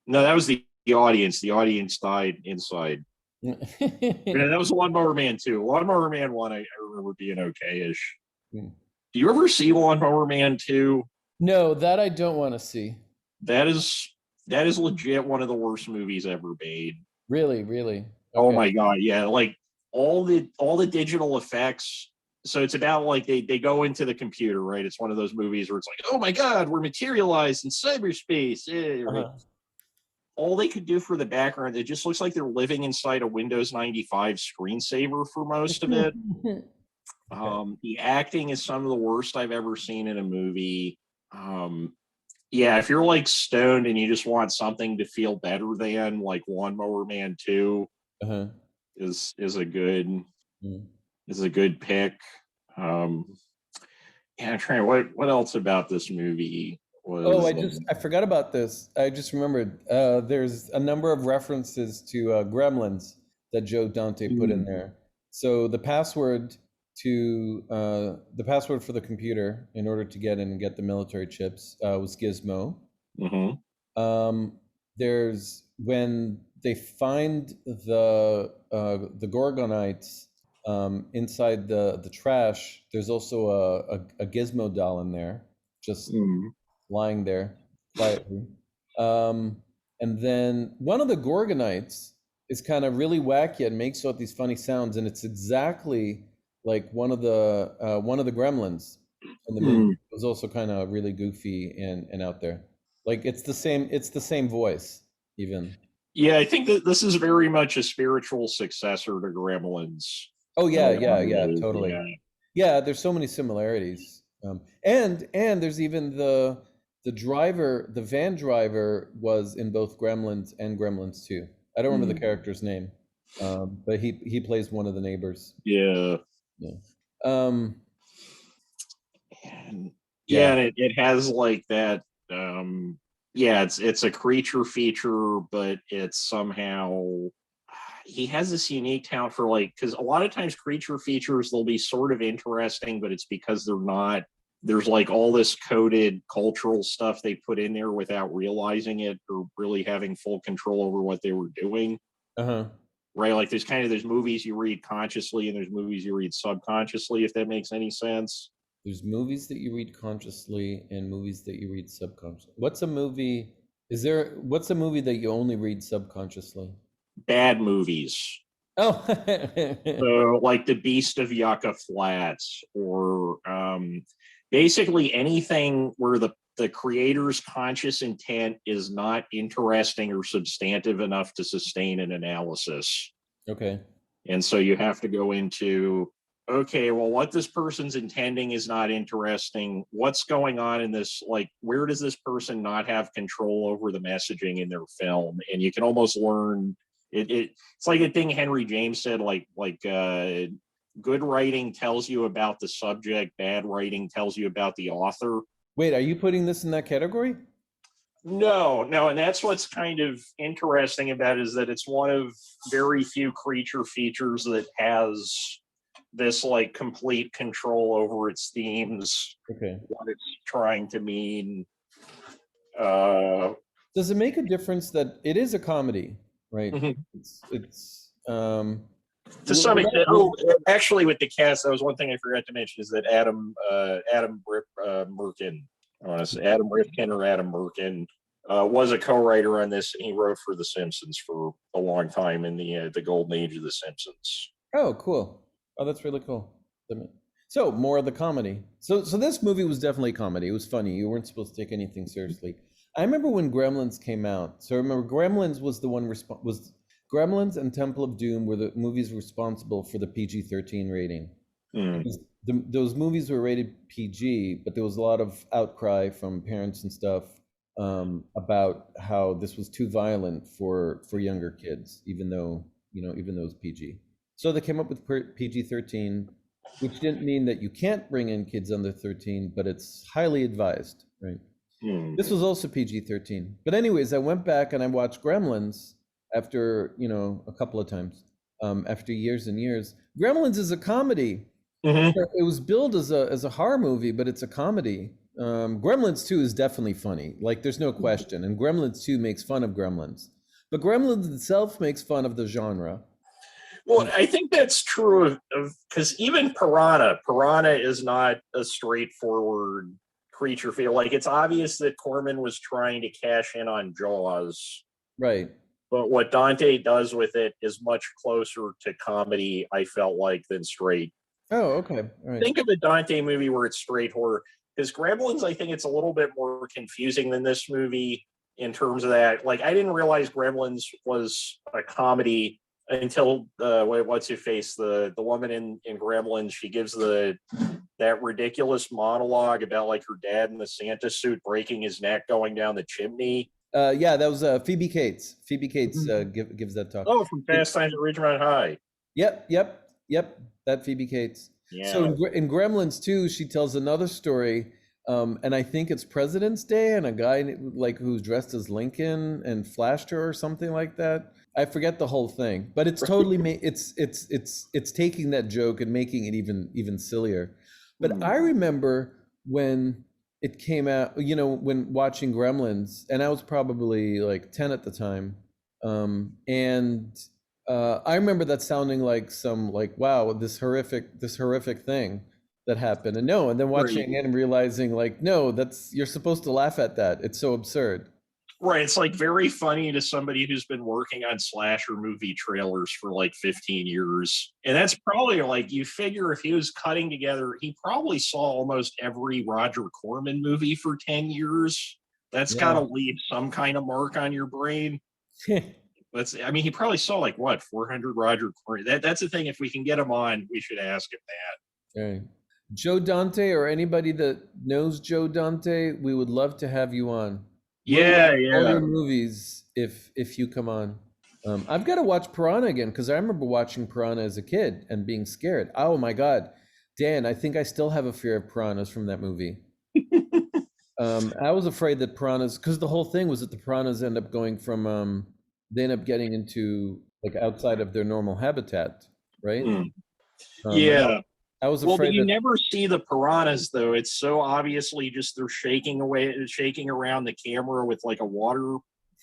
no, that was the audience. The audience died inside. Yeah, that was Lawnmower Man 2. Lawnmower Man 1, I remember being okay-ish. Do you ever see Lawnmower Man 2? No, that I don't want to see. That is legit one of the worst movies ever made. Really, really. Okay. Oh my god, yeah. Like all the digital effects. So it's about like they go into the computer, right? It's one of those movies where it's like, oh my god, we're materialized in cyberspace. Yeah, right? All they could do for the background, it just looks like they're living inside a Windows 95 screensaver for most of it. The acting is some of the worst I've ever seen in a movie. Yeah, if you're like stoned and you just want something to feel better than, like Lawnmower Man 2 is a good pick. Yeah, I'm trying. What else about this movie was? Oh, I forgot about this. I just remembered. There's a number of references to Gremlins that Joe Dante put in there. So the password for the computer in order to get in and get the military chips was Gizmo. There's when they find the Gorgonites inside the trash. There's also a Gizmo doll in there, just lying there quietly. And then one of the Gorgonites is kind of really wacky and makes out these funny sounds, and it's exactly like one of the Gremlins in the movie. It was also kind of really goofy and out there. Like it's the same voice even. Yeah, I think that this is very much a spiritual successor to Gremlins. Oh yeah, totally. Yeah, there's so many similarities. And there's even the van driver was in both Gremlins and Gremlins 2. I don't remember the character's name, but he plays one of the neighbors. Yeah. And it has like that. It's a creature feature, but it's somehow he has this unique talent for like, because a lot of times creature features they'll be sort of interesting, but it's because they're not. There's like all this coded cultural stuff they put in there without realizing it or really having full control over what they were doing. Right, like there's movies you read consciously and there's movies you read subconsciously, if that makes any sense. There's movies that you read consciously and movies that you read subconsciously. What's a movie that you only read subconsciously? Bad movies. Oh. So like The Beast of Yucca Flats, or basically anything where the creator's conscious intent is not interesting or substantive enough to sustain an analysis. Okay. And so you have to go into, okay, well, what this person's intending is not interesting. What's going on in this? Like, where does this person not have control over the messaging in their film? And you can almost learn it's like a thing Henry James said, like good writing tells you about the subject, bad writing tells you about the author. Wait, are you putting this in that category? No, and that's what's kind of interesting about it, is that it's one of very few creature features that has this like complete control over its themes, what it's trying to mean. Does it make a difference that it is a comedy, right? It's to some extent. Actually, with the cast, that was one thing I forgot to mention, is that Adam Merkin, I want to say Adam Rifkin or Adam Merkin, was a co-writer on this, and he wrote for The Simpsons for a long time in the golden age of The Simpsons. Oh, cool. Oh, that's really cool. So more of the comedy. So this movie was definitely comedy. It was funny. You weren't supposed to take anything seriously. I remember when Gremlins came out. So I remember Gremlins was the one was Gremlins and Temple of Doom were the movies responsible for the PG-13 rating. Those movies were rated PG, but there was a lot of outcry from parents and stuff about how this was too violent for younger kids, even though even though it's PG. So they came up with PG-13, which didn't mean that you can't bring in kids under 13, but it's highly advised, right? This was also PG-13. But anyways, I went back and I watched Gremlins after, a couple of times, after years and years. Gremlins is a comedy. Mhm. It was billed as a horror movie, but it's a comedy. Gremlins 2 is definitely funny. Like, there's no question. And Gremlins 2 makes fun of Gremlins. But Gremlins itself makes fun of the genre. Well, I think that's true of because even Piranha is not a straightforward creature feel. Like, it's obvious that Corman was trying to cash in on Jaws, Right. but what Dante does with it is much closer to comedy, I felt like, than straight. Oh, okay. All right. Think of a Dante movie where it's straight horror. Because Gremlins, I think it's a little bit more confusing than this movie in terms of that. Like, I didn't realize Gremlins was a comedy until what's her face, the woman in Gremlins, she gives that ridiculous monologue about like her dad in the Santa suit breaking his neck going down the chimney. Yeah, that was Phoebe Cates. Phoebe Cates gives that talk. Oh, from Fast Times at Ridgemont High. Yep. That Phoebe Cates. So Yeah. in Gremlins 2, she tells another story, and I think it's President's Day, and a guy like who's dressed as Lincoln and flashed her or something like that. I forget the whole thing, but it's totally it's taking that joke and making it even sillier. But I remember when it came out, when watching Gremlins, and I was probably like 10 at the time, and I remember that sounding like some like, wow, this horrific thing that happened, and then watching it and realizing like, no, you're supposed to laugh at that. It's so absurd. Right. It's like very funny to somebody who's been working on slasher movie trailers for like 15 years. And that's probably like, you figure if he was cutting together, he probably saw almost every Roger Corman movie for 10 years. That's got to Yeah. leave some kind of mark on your brain. I mean, he probably saw like what, 400 Roger Corman. That's the thing. If we can get him on, we should ask him that. Right. Joe Dante, or anybody that knows Joe Dante, we would love to have you on. We'll watch all Yeah. your movies if you come on. I've got to watch Piranha again because I remember watching Piranha as a kid and being scared. Oh my God, Dan, I think I still have a fear of piranhas from that movie. I was afraid that piranhas, because the whole thing was that the piranhas end up going from, they end up getting into like outside of their normal habitat, right? Yeah. I was Well, but afraid you that. never see the piranhas though. It's so obviously just they're shaking around the camera with like a water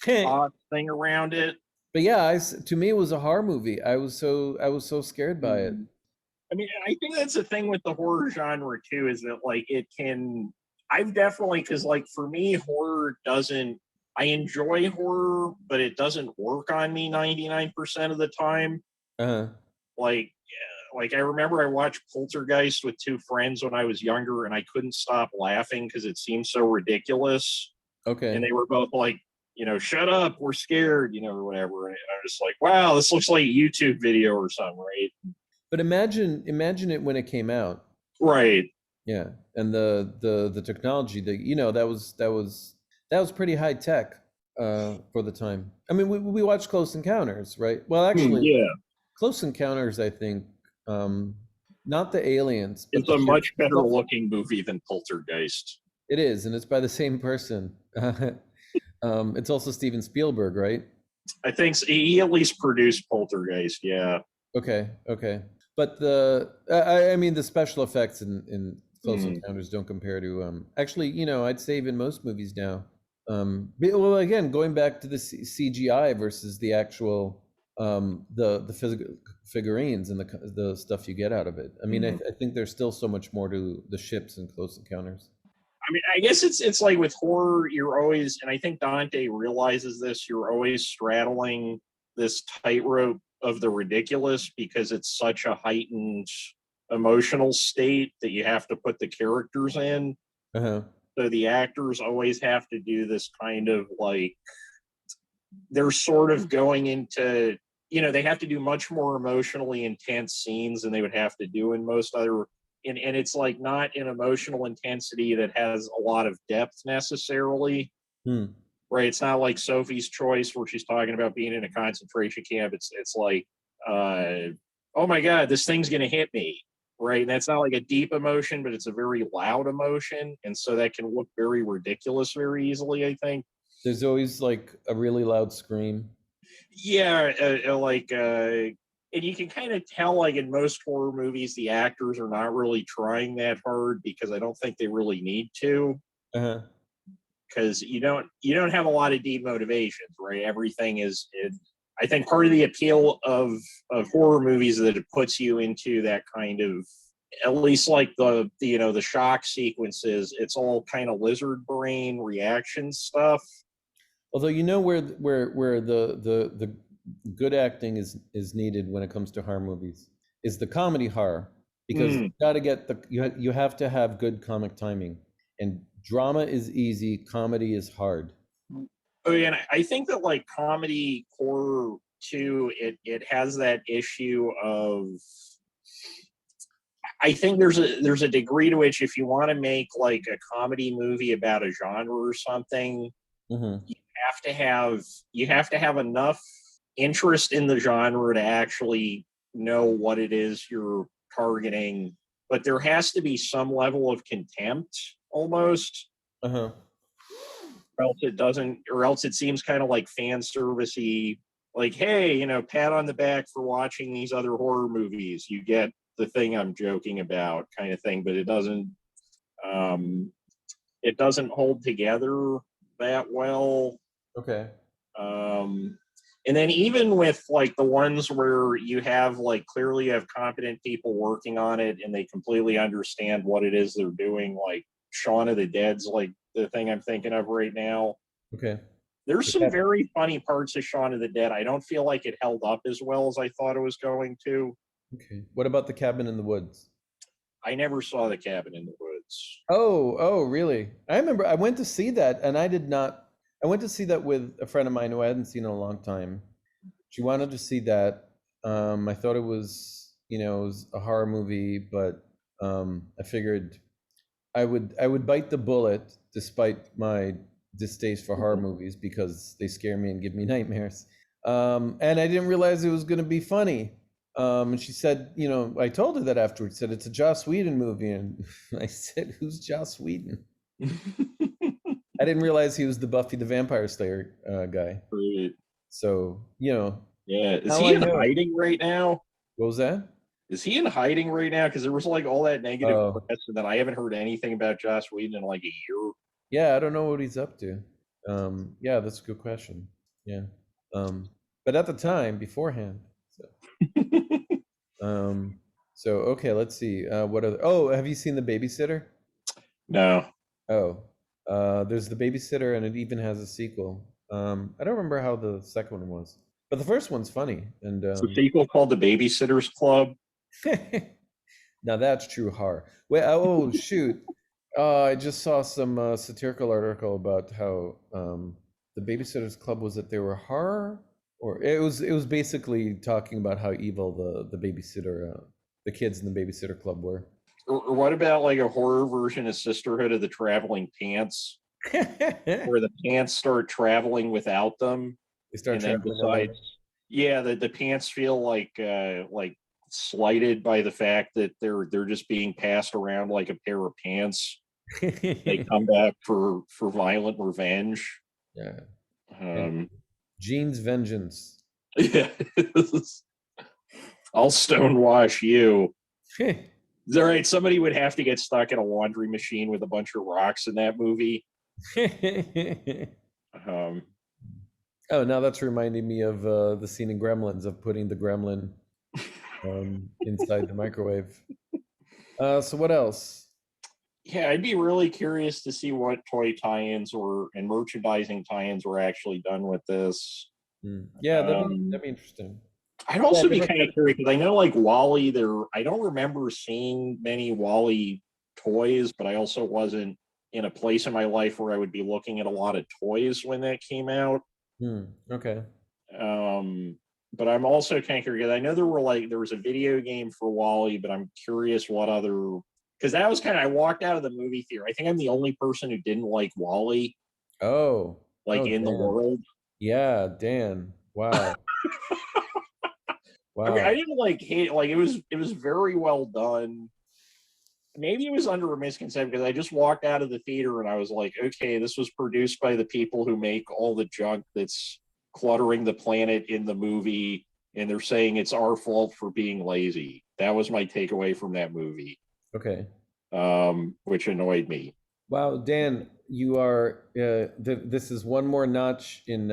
pot thing around it. But yeah, to me it was a horror movie. I was so scared by it. I mean, I think that's the thing with the horror genre too, is that like it can. I've definitely, because like for me, horror doesn't. I enjoy horror, but it doesn't work on me 99% of the time. Uh-huh. Like I remember I watched Poltergeist with two friends when I was younger, and I couldn't stop laughing because it seemed so ridiculous. And Okay. they were both like, shut up, we're scared, or whatever. And I'm just like, wow, this looks like a YouTube video or something, right? But imagine it when it came out. Right. Yeah. And the technology that that was pretty high tech for the time. I mean, we watched Close Encounters, right? Well, actually, Yeah. Close Encounters, I think, not the aliens, but It's the a much better stuff. looking movie than Poltergeist. It is, and it's by the same person. It's also Steven Spielberg, right? I think he at least produced Poltergeist. Yeah. Okay. But I mean, the special effects in Close Encounters don't compare to actually, I'd say even most movies now. Well, again, going back to the CGI versus the actual the physical figurines and the stuff you get out of it. I mean, I think there's still so much more to the ships in Close Encounters. I mean, I guess it's like with horror, you're always, and I think Dante realizes this, you're always straddling this tightrope of the ridiculous because it's such a heightened emotional state that you have to put the characters in. Uh-huh. So the actors always have to do this kind of like, they're sort of going into, they have to do much more emotionally intense scenes than they would have to do in most other. And it's like not an emotional intensity that has a lot of depth necessarily. Hmm. right? It's not like Sophie's Choice where she's talking about being in a concentration camp. It's like, oh my God, this thing's gonna hit me, right? And that's not like a deep emotion, but it's a very loud emotion, and so that can look very ridiculous very easily, I think. There's always like a really loud scream. Yeah, and you can kind of tell, like in most horror movies, the actors are not really trying that hard because I don't think they really need to. Uh-huh. Because you don't have a lot of deep motivations, right? Everything is. I think part of the appeal of horror movies is that it puts you into that kind of, at least like the shock sequences. It's all kind of lizard brain reaction stuff. Although where the good acting is needed when it comes to horror movies is the comedy horror, because you Mm. got to get you have to have good comic timing, and drama is easy, comedy is hard. Oh yeah, and I think that like comedy horror too, it has that issue of, I think there's a degree to which if you want to make like a comedy movie about a genre or something, Hmm. you you have to have enough interest in the genre to actually know what it is you're targeting, but there has to be some level of contempt almost, Uh-huh. or else it doesn't, or else it seems kind of like fan servicey, like, hey, pat on the back for watching these other horror movies, you get the thing I'm joking about, kind of thing, but um it doesn't hold together that well. Okay. um and then even with like the ones where you have like clearly you have competent people working on it and they completely understand what it is they're doing, like Shaun of the Dead's like the thing I'm thinking of right now. Okay. There's The some cat. very funny parts of Shaun of the Dead. I don't feel like it held up as well as I thought it was going to. Okay. What about the cabin in the woods? I never saw The Cabin in the Woods. Oh, really? I remember I went to see that, and I did not. I went to see that with a friend of mine who I hadn't seen in a long time. She wanted to see that. I thought it was a horror movie, but I figured I would bite the bullet despite my distaste for horror movies because they scare me and give me nightmares. And I didn't realize it was going to be funny. And she said, I told her that afterwards. Said it's a Joss Whedon movie, and I said, "Who's Joss Whedon?" I didn't realize he was the Buffy the Vampire Slayer guy. So Yeah, is now he I in know. hiding right now? What was that? Is he in hiding right now? Because there was like all that negative Oh, press, and then I haven't heard anything about Joss Whedon in like a yeah, I don't know what he's up to. Yeah, that's a good question. Yeah. But at the time, beforehand. So, year. um, okay, let's see. What other? Oh, have you seen The Babysitter? No, Oh, there's The Babysitter, and it even has a sequel. I don't remember how the second one was, but the first one's funny. And it's a sequel called The Babysitter's Club. now that's true horror. Wait, oh shoot. I just saw some satirical article about how the Babysitters Club was that they were horror, or it was basically talking about how evil the kids in the Babysitter Club were. Or what about like a horror version of Sisterhood of the Traveling Pants, They where the pants start traveling without them, start and then traveling on their decides, yeah, the pants feel like slighted by the fact that they're just being passed around like a pair of pants. They own. come back for violent revenge. Yeah. And Um, Gene's Vengeance. yeah, I'll stonewash you. Is that right? Somebody would have to get stuck in a laundry machine with a bunch of rocks in that movie. Um, Oh, now that's reminding me of the scene in Gremlins of putting the gremlin inside the microwave. So what else? yeah, I'd be really curious to see what toy tie-ins or and merchandising tie-ins were actually done with this. Yeah, that'd be Um, that'd be interesting. I'd Yeah, I also be never kind of heard. curious because I know like Wally, I don't remember seeing many Wally toys, but I also wasn't in a place in my life where I would be looking at a lot of toys when that came out. Okay. Um, but I'm also kind of curious. I know there was a video game for Wally, but I'm curious what other, because that was kind of, I walked out of the movie theater. I think I'm the only person who didn't like Wally. Oh, like oh, in the Dan. world. Yeah, Dan. Wow. I mean, I Wow. didn't like hate like it was very well done. Maybe it was under a misconception because I just walked out of the theater and I was like, okay, this was produced by the people who make all the junk that's cluttering the planet in the movie, and they're saying it's our fault for being lazy. That was my takeaway from that movie, Okay. which annoyed me. Wow, Dan, you are this is one more notch in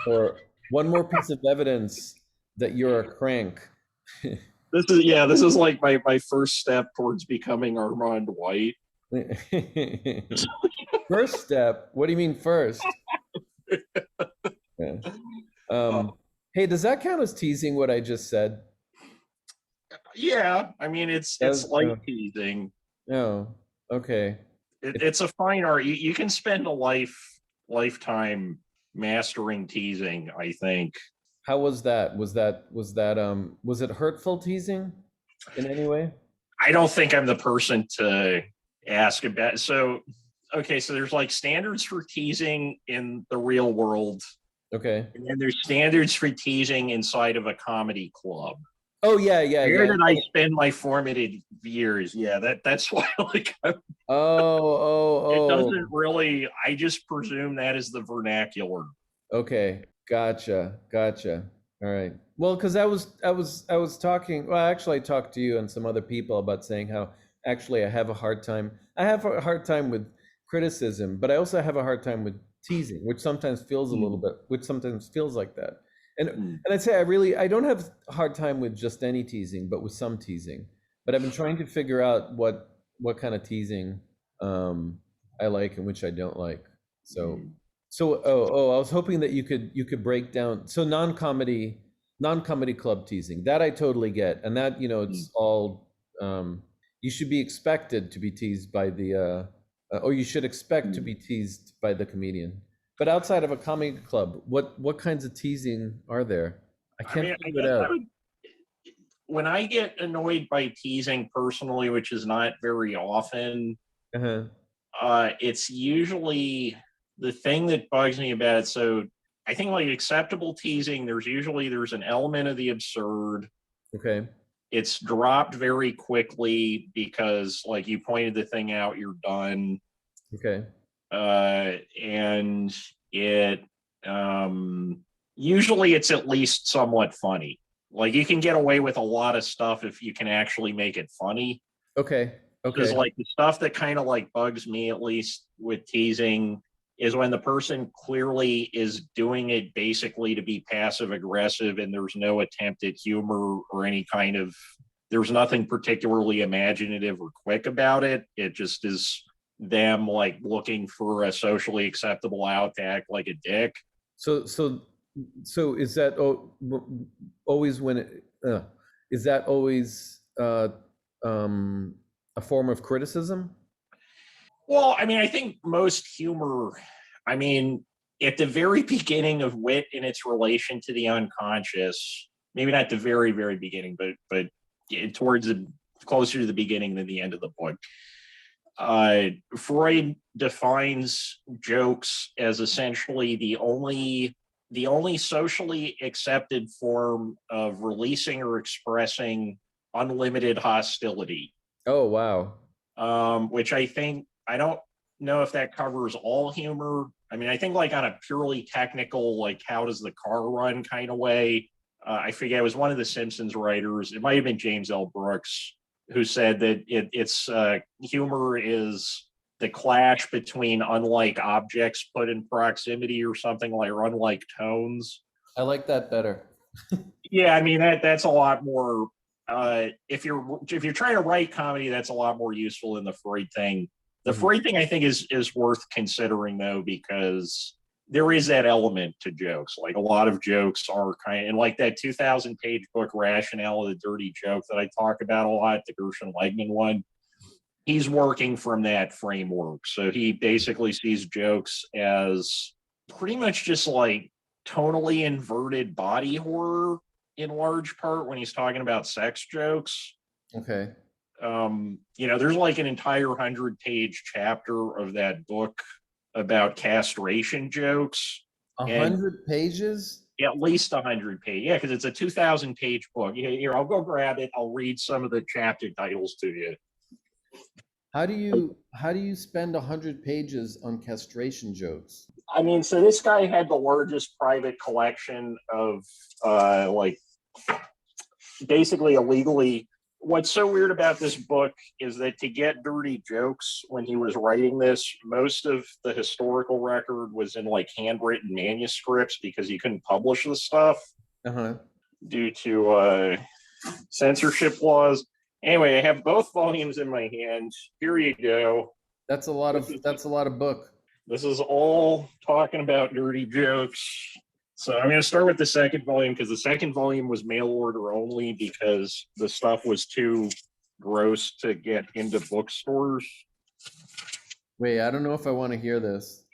or one more piece of evidence that you're a crank. This is like my first step towards becoming Armand White. First step. What do you mean first? Yeah. Uh, Hey, does that count as teasing what I just said? yeah, I mean it's Does light teasing. no. Okay. It, It's a fine art. You can spend a lifetime mastering teasing, I think. how was that? Was it hurtful teasing in any way? I don't think I'm the person to ask about. So, okay, so there's like standards for teasing in the real world, Okay. and then there's standards for teasing inside of a comedy club. Oh yeah, yeah, Where yeah. did I spend my formative years? Yeah, that's why like it doesn't Oh. really. I just presume that is the vernacular. Okay, gotcha. All right. Well, because I was talking. Well, actually, I talked to you and some other people about saying how actually I have a hard time. I have a hard time with criticism, but I also have a hard time with teasing, which sometimes feels a little Mm, bit, which sometimes feels like that. And mm, I'd say I don't have a hard time with just any teasing, but with some teasing. But I've been trying to figure out what kind of teasing um, I like and which I don't like. So. mm, I was hoping that you could break down so non-comedy club teasing. That I totally get. And that, mm. it's all you should be expected to be teased by the or you should expect to Mm. be teased by the comedian. But outside of a comedy club, what kinds of teasing are there? I I can't mean, I figure it guess I out. would when I get annoyed by teasing personally, which is not very often, Uh-huh. it's usually the thing that bugs me about it. So I think like acceptable teasing, there's an element of the absurd. Okay. It's dropped very quickly because like you pointed the thing out, you're done. Okay. And it usually it's at least somewhat funny. Like you can get away with a lot of stuff if you can actually make it funny. Okay. Because Okay. like the stuff that kind of like bugs me at least with teasing is when the person clearly is doing it basically to be passive aggressive and there's no attempt at humor or any kind of there's nothing particularly imaginative or quick about it. It just is them like looking for a socially acceptable out to act like a dick. So so so is that always when it is that always um a form of criticism? Well, I mean, I think most humor, I mean, at the very beginning of wit in its relation to the unconscious, maybe not the very beginning, but towards the closer to the beginning than the end of the book. Freud defines jokes as essentially the only socially accepted form of releasing or expressing unlimited hostility, Oh wow. which I don't know if that covers all humor. I mean, I think like on a purely technical, like how does the car run kind of way. I forget it was one of the Simpsons writers. It might have been James L. Brooks who said that it's humor is the clash between unlike objects put in proximity or something like or unlike tones. I like that better. Yeah, I mean that's a lot more. If you're trying to write comedy, that's a lot more useful than the Freud thing. The Mhm. Freud thing, I think, is worth considering though because there is that element to jokes. Like a lot of jokes are kind of and like that 2,000 page book, Rationale of the Dirty Joke, that I talk about a lot, the Gershon Legman one. He's working from that framework, so he basically sees jokes as pretty much just like tonally inverted body horror in large part when he's talking about sex jokes. Okay. There's like an entire 100 page chapter of that book about castration jokes. And 100 pages? at least 100 pages. Yeah, because it's a 2,000-page book. Here, I'll go grab it. I'll read some of the chapter titles to you. How do you spend 100 pages on castration jokes? I mean, so this guy had the largest private collection of like basically illegally. What's so weird about this book is that to get dirty jokes when he was writing this, most of the historical record was in like handwritten manuscripts because he couldn't publish the stuff due to censorship laws. Anyway, I have both volumes in my hand. Here you go. That's a lot of book. This is all talking about dirty jokes. So I'm going to start with the second volume because the second volume was mail order only because the stuff was too gross to get into bookstores. Wait, I don't know if I want to hear this.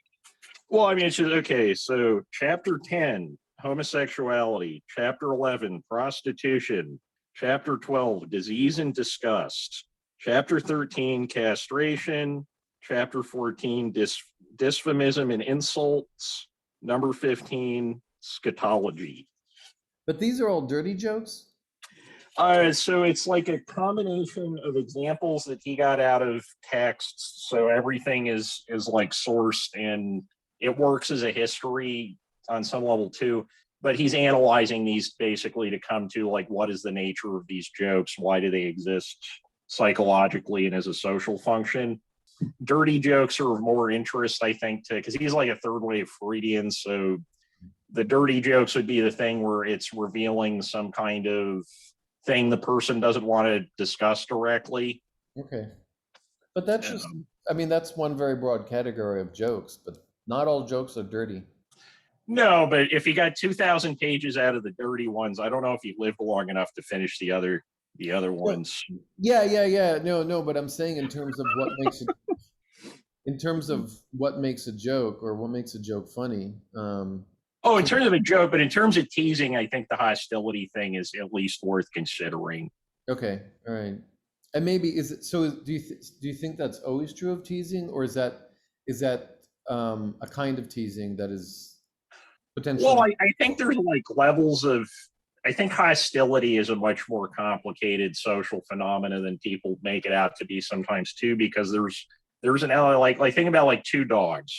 Well, I mean, it's just, okay, so chapter 10, homosexuality, chapter 11, prostitution, chapter 12, disease and disgust, chapter 13, castration, chapter 14, dysphemism and insults, number 15, scatology. But these are all dirty jokes? So it's like a combination of examples that he got out of texts. So everything is like sourced and it works as a history on some level too. But he's analyzing these basically to come to like, what is the nature of these jokes? Why do they exist psychologically and as a social function? Dirty jokes are of more interest, I think, to because he's like a third wave Freudian. So the dirty jokes would be the thing where it's revealing some kind of thing the person doesn't want to discuss directly. Okay. But that's just, I mean, that's one very broad category of jokes, but not all jokes are dirty. No, but if he got 2,000 pages out of the dirty ones, I don't know if he lived long enough to finish the other ones. Yeah. No, but I'm saying in terms of what makes it, in terms of what makes a joke or what makes a joke funny. In terms of a joke, but in terms of teasing, I think the hostility thing is at least worth considering. Okay, all right. And maybe is it so? Do you think that's always true of teasing, or is that a kind of teasing that is potentially? Well, I think there's like levels of. I think hostility is a much more complicated social phenomena than people make it out to be sometimes too, because there's an element like think about like two dogs.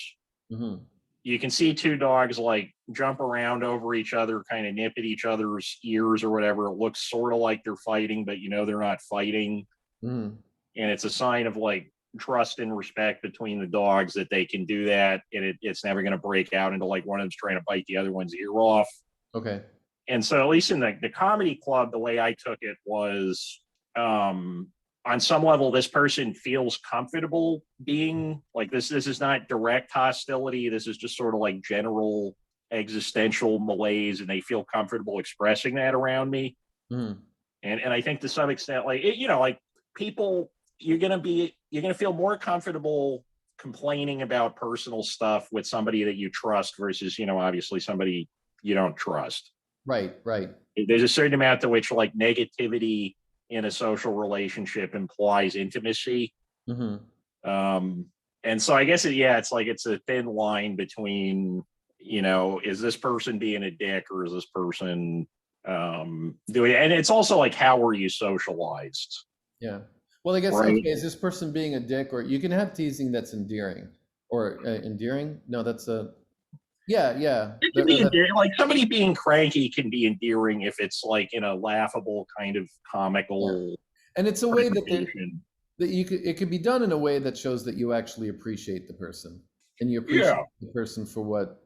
Mm-hmm. You can see two dogs like jump around over each other, kind of nip at each other's ears or whatever. It looks sort of like they're fighting, but you know they're not fighting. Mm-hmm. And it's a sign of like trust and respect between the dogs that they can do that, and it's never going to break out into like one of them's trying to bite the other one's ear off. Okay. And so at least in the comedy club, the way I took it was on some level, this person feels comfortable being like this. This is not direct hostility. This is just sort of like general existential malaise, and they feel comfortable expressing that around me. Mm. And I think to some extent, like like people, you're gonna feel more comfortable complaining about personal stuff with somebody that you trust versus obviously somebody you don't trust. Right. There's a certain amount to which like negativity in a social relationship implies intimacy. Mm-hmm. And so I guess it's a thin line between, is this person being a dick or is this person doing it? And it's also like, how were you socialized? Yeah. Well, I guess, right? Okay, is this person being a dick, or you can have teasing that's endearing or endearing? No, that's yeah. It can be endearing. Like somebody being cranky can be endearing if it's like in a laughable kind of comical. Yeah. And it's a way that it could be done in a way that shows that you actually appreciate the person and you appreciate the person for what,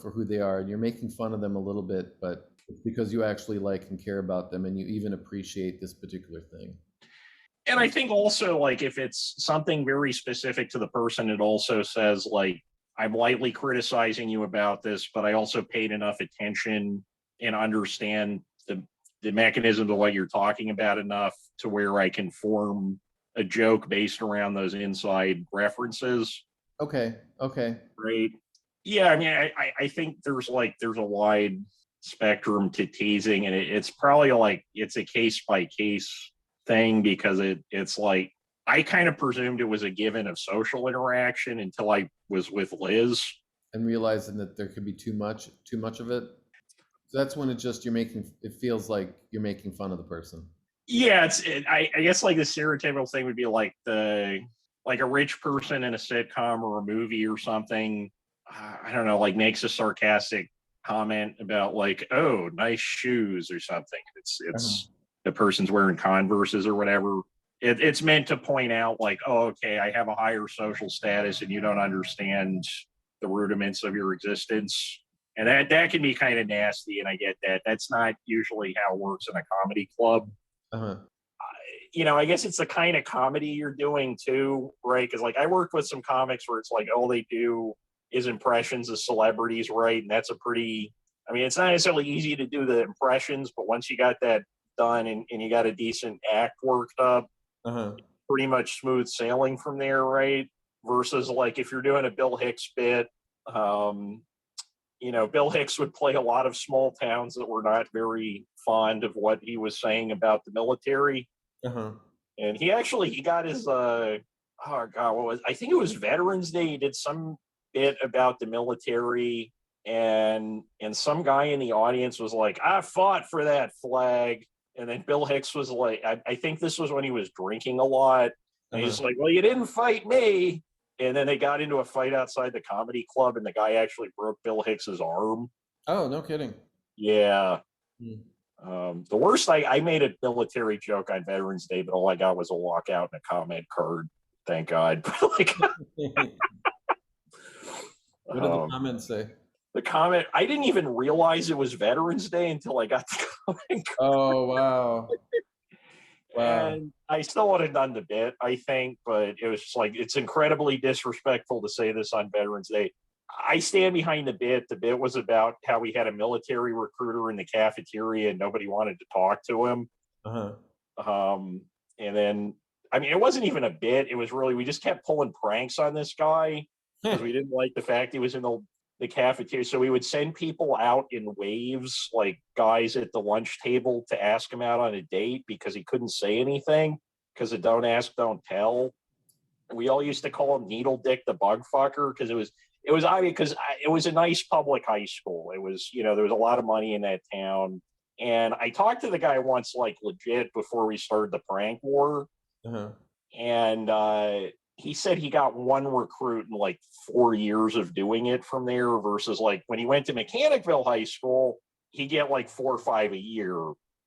for who they are, and you're making fun of them a little bit, but it's because you actually like and care about them and you even appreciate this particular thing. And I think also like if it's something very specific to the person, it also says like, I'm lightly criticizing you about this, but I also paid enough attention and understand the mechanism of what you're talking about enough to where I can form a joke based around those inside references. Okay. Right. Yeah. I mean, I think there's a wide spectrum to teasing, and it's probably like it's a case by case thing because it's like I kind of presumed it was a given of social interaction until I was with Liz. And realizing that there could be too much of it. So that's when it feels like you're making fun of the person. Yeah, I guess like the stereotypical thing would be like a rich person in a sitcom or a movie or something. I don't know, like makes a sarcastic comment about like, oh, nice shoes or something. It's the person's wearing Converses or whatever. It's meant to point out like, oh, okay, I have a higher social status and you don't understand the rudiments of your existence. And that can be kind of nasty, and I get that. That's not usually how it works in a comedy club. Uh-huh. I guess it's the kind of comedy you're doing too, right? Because like I worked with some comics where it's like all they do is impressions of celebrities, right? And that's it's not necessarily easy to do the impressions, but once you got that done and you got a decent act worked up, pretty much smooth sailing from there, right? Versus like if you're doing a Bill Hicks bit, Bill Hicks would play a lot of small towns that were not very fond of what he was saying about the military. And he got his oh god, I think it was Veterans Day. He did some bit about the military, and some guy in the audience was like, I fought for that flag. And then Bill Hicks was like, I think this was when he was drinking a lot. And he's like, well, you didn't fight me. And then they got into a fight outside the comedy club, and the guy actually broke Bill Hicks's arm. Oh, no kidding. Yeah. The worst, I made a military joke on Veterans Day, but all I got was a walkout and a comment card. Thank God. What did the comment say? The comment, I didn't even realize it was Veterans Day until I got the comment card. Oh, wow. Wow. And I still would have done the bit, I think, but it was just like, it's incredibly disrespectful to say this on Veterans Day. I stand behind the bit. The bit was about how we had a military recruiter in the cafeteria and nobody wanted to talk to him. And then, it wasn't even a bit. It was really, we just kept pulling pranks on this guy because we didn't like the fact he was in the cafeteria. So we would send people out in waves, like guys at the lunch table, to ask him out on a date because he couldn't say anything because of don't ask, don't tell. And we all used to call him Needle Dick the Bug Fucker because it was obvious because it was a nice public high school. It was, there was a lot of money in that town. And I talked to the guy once, like legit, before we started the prank war. And he said he got one recruit in like 4 years of doing it from there versus like when he went to Mechanicville High School, he'd get like 4 or 5 a year.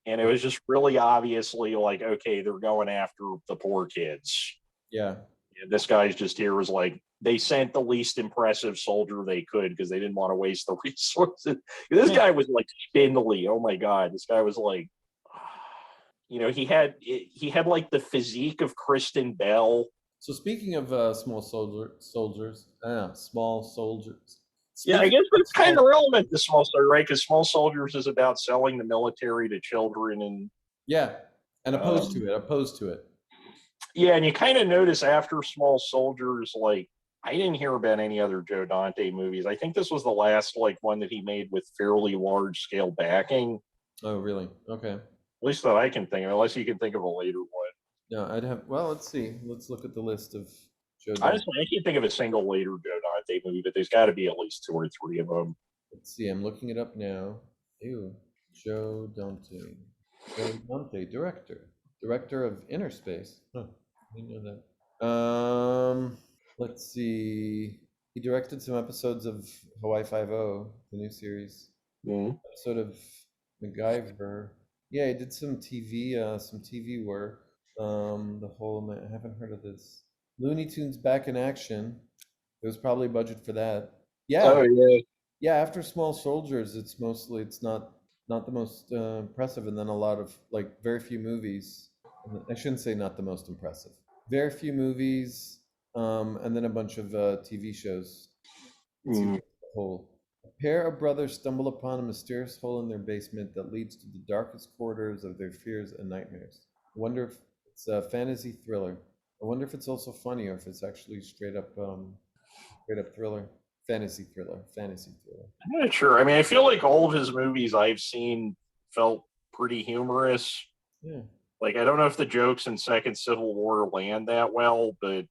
And it was just really obviously like, okay, they're going after the poor kids. Yeah. And this guy's just here was like, they sent the least impressive soldier they could because they didn't want to waste the resources. This guy was like spindly. Oh my God. This guy was like, he had like the physique of Kristen Bell. So speaking of small soldiers. Yeah, I guess it's kind of relevant to Small Soldiers, right? Because Small Soldiers is about selling the military to children, and and opposed to it. Yeah, and you kind of notice after Small Soldiers, like I didn't hear about any other Joe Dante movies. I think this was the last like one that he made with fairly large scale backing. Oh, really? Okay. At least that I can think of, unless you can think of a later one. No, I'd have. Well, let's see. Let's look at the list of Joe Dante. Honestly, I can't think of a single later Joe Dante movie, but there's got to be at least 2 or 3 of them. Let's see. I'm looking it up now. Ew. Joe Dante. Joe Dante, director of Inner Space. Huh. I didn't know that. Let's see. He directed some episodes of Hawaii Five-0, the new series. Episode of MacGyver. Yeah, he did some TV work. I haven't heard of this. Looney Tunes Back in Action. There was probably a budget for that. Yeah. Oh yeah. Yeah, after Small Soldiers, it's not the most impressive, and then a lot of like very few movies. I shouldn't say not the most impressive. Very few movies, and then a bunch of TV shows. Hole. A pair of brothers stumble upon a mysterious hole in their basement that leads to the darkest corridors of their fears and nightmares. I wonder if it's a fantasy thriller. I wonder if it's also funny or if it's actually straight up thriller. Fantasy thriller. I'm not sure. I feel like all of his movies I've seen felt pretty humorous. Yeah. Like, I don't know if the jokes in Second Civil War land that well, but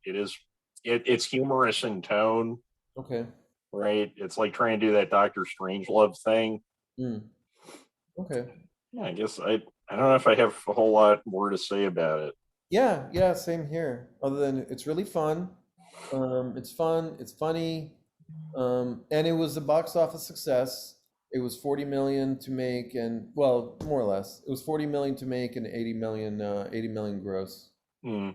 it's humorous in tone, Okay. right? It's like trying to do that Doctor Strangelove thing. Mm. Okay. Yeah, I don't know if I have a whole lot more to say about it. Yeah, yeah, same here. Other than it's really fun. It's fun, it's funny. And it was a box office success. It was 40 million to make and well, more or less. It was 40 million to make and 80 million gross. Hmm.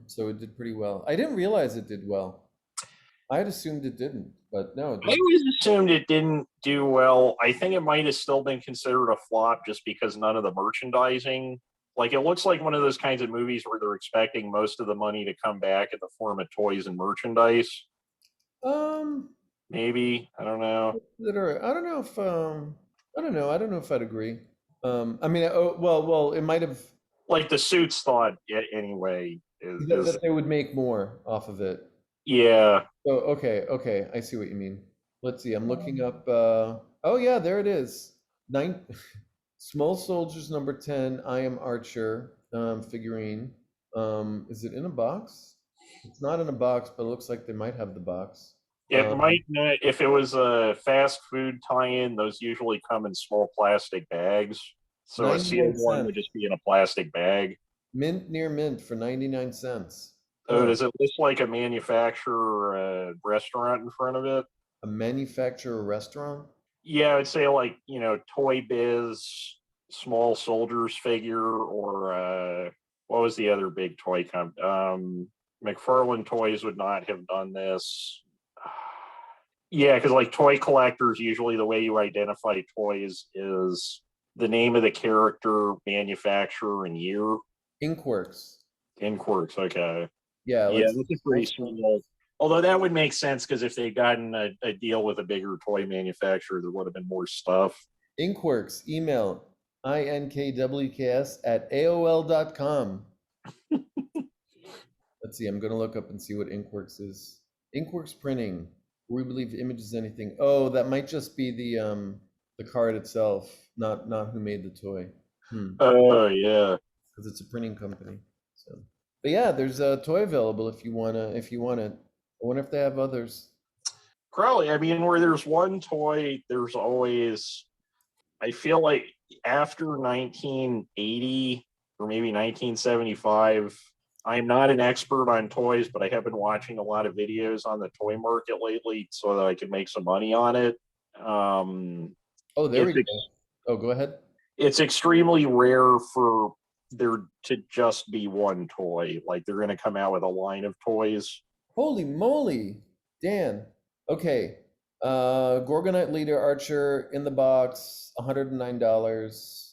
So it did pretty well. I didn't realize it did well. I had assumed it didn't, but no, it I did. always assumed it didn't do well. I think it might have still been considered a flop just because none of the merchandising. Like, it looks like one of those kinds of movies where they're expecting most of the money to come back in the form of toys and merchandise. Um, Maybe, I don't know. I don't know if I don't know. I don't know if I'd agree. I mean, well, it might have Like, the suits thought anyway is that they would make more off of it. yeah. Oh, okay. I see what you mean. Let's see. I'm looking up. Oh yeah, there it is. Nine Small Soldiers number 10. I Am Archer figurine. Is it in a box? It's not in a box, but it looks like they might have the box. It might not, if it was a fast food tie-in, those usually come in small plastic bags. So a sealed 99 one would cents. just be in a plastic bag. Mint near mint for 99 cents. Oh, Huh. does it look like a manufacturer restaurant in front of it? A manufacturer restaurant? Yeah, I would say like, Toy Biz, Small Soldiers figure, or what was the other big toy company? McFarlane Toys would not have done this. Yeah, because like toy collectors, usually the way you identify toys is the name of the character, manufacturer, and year. Inkworks. In quirks, okay. Yeah, Yeah, let's that's a small pretty soldiers. small. Although that would make sense because if they'd gotten a deal with a bigger toy manufacturer, there would have been more stuff. Inkworks, email inkwks at AOL.com. Let's see, I'm gonna look up and see what Inkworks is. Inkworks printing. We believe images anything. Oh, that might just be the card itself, not who made the toy. Oh yeah, Because it's a printing company. So, but yeah, there's a toy available if you want it. I wonder if they have others. probably. I mean, where there's one toy, there's always. I feel like after 1980 or maybe 1975, I'm not an expert on toys, but I have been watching a lot of videos on the toy market lately so that I can make some money on it. Um, Oh, there we it's go. Oh, go ahead. it's extremely rare for there to just be one toy. Like, they're going to come out with a line of toys. Holy moly, Dan. Okay. Gorgonite Leader Archer in the box, $109.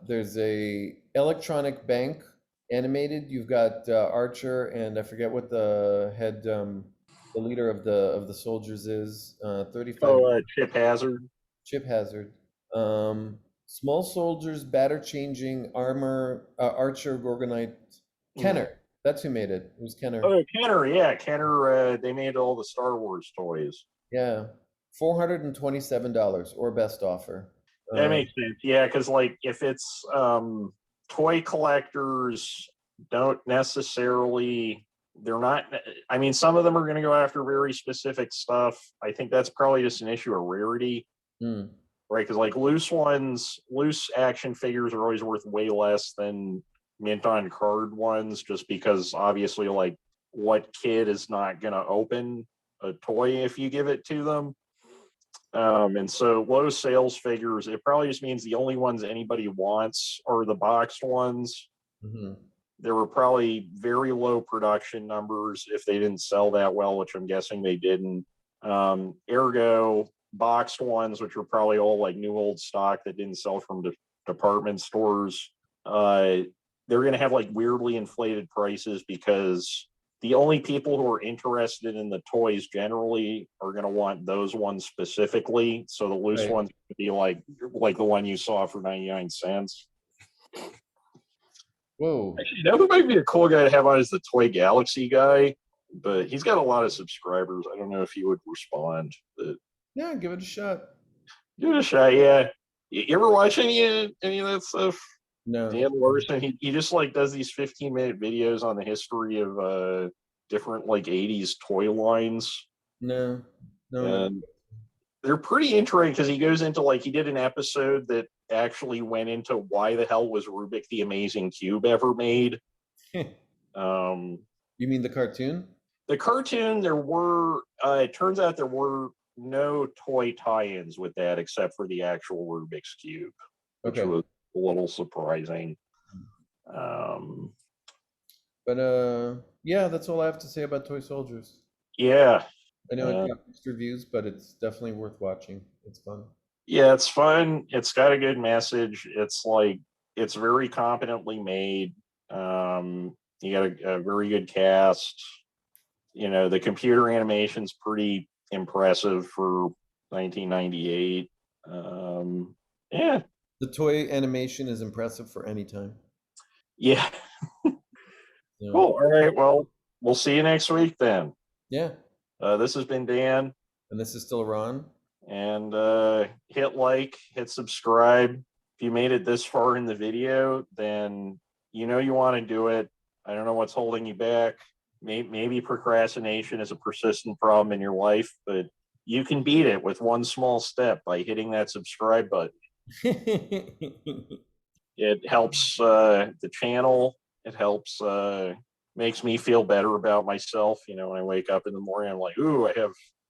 There's a electronic bank animated. You've got Archer and I forget what the head the leader of the soldiers is. 35 Oh, Chip Hazard. Chip Hazard. Small soldiers, batter changing armor, Archer, Gorgonite, Mm. Kenner. That's who made it. It was Kenner. Oh, Kenner. Yeah, Kenner. They made all the Star Wars toys. Yeah, $427 or best offer. That Uh, makes sense. Yeah, because like if it's toy collectors don't necessarily they're not I mean some of them are going to go after very specific stuff. I think that's probably just an issue of rarity, hmm. right? Because like loose action figures are always worth way less than mint on card ones, just because obviously like what kid is not going to open a toy if you give it to them? And so low sales figures, it probably just means the only ones anybody wants are the boxed ones. Hmm. There were probably very low production numbers if they didn't sell that well, which I'm guessing they didn't. Ergo, boxed ones, which were probably all like new old stock that didn't sell from department stores, uh, they're going to have like weirdly inflated prices because the only people who are interested in the toys generally are going to want those ones specifically. So the loose Right. ones would be like the one you saw for 99 cents. Whoa. Actually, who might be a cool guy to have on is the Toy Galaxy guy, but he's got a lot of subscribers. I don't know if he would respond. But Yeah, give it a shot. give it a shot. Yeah. You ever watch any of that stuff? No, Dan Larson, he just like does these 15-minute videos on the history of different like 80s toy lines. no, no. And they're pretty interesting because he goes into like he did an episode that actually went into why the hell was Rubik the Amazing Cube ever made. Um, You mean the cartoon? the cartoon, there were it turns out there were no toy tie-ins with that except for the actual Rubik's Cube, which Okay. was a little surprising. Um, But yeah, that's all I have to say about Toy Soldiers. yeah, I know it uh, got mixed reviews, but it's definitely worth watching. It's fun. yeah, it's fun. It's got a good message. It's like it's very competently made. You got a very good cast. You know, the computer animation's pretty impressive for 1998. Yeah, The toy animation is impressive for any time. yeah. You know? Cool. All right. Well, we'll see you next week then. Yeah. This has been Dan, And this is still Ron. and hit like, hit subscribe. If you made it this far in the video, then you know you want to do it. I don't know what's holding you back. Maybe procrastination is a persistent problem in your life, but you can beat it with one small step by hitting that subscribe button. It helps the channel. It helps makes me feel better about myself. You know, when I wake up in the morning, I'm like, ooh, I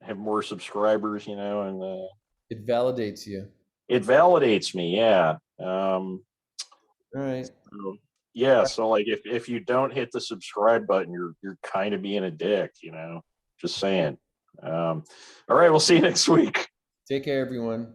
have more subscribers. You know, and It validates you. it validates me. Yeah. All right. So, yeah. So like, if you don't hit the subscribe button, you're kind of being a dick. You know, just saying. All right. We'll see you next week. Take care, everyone.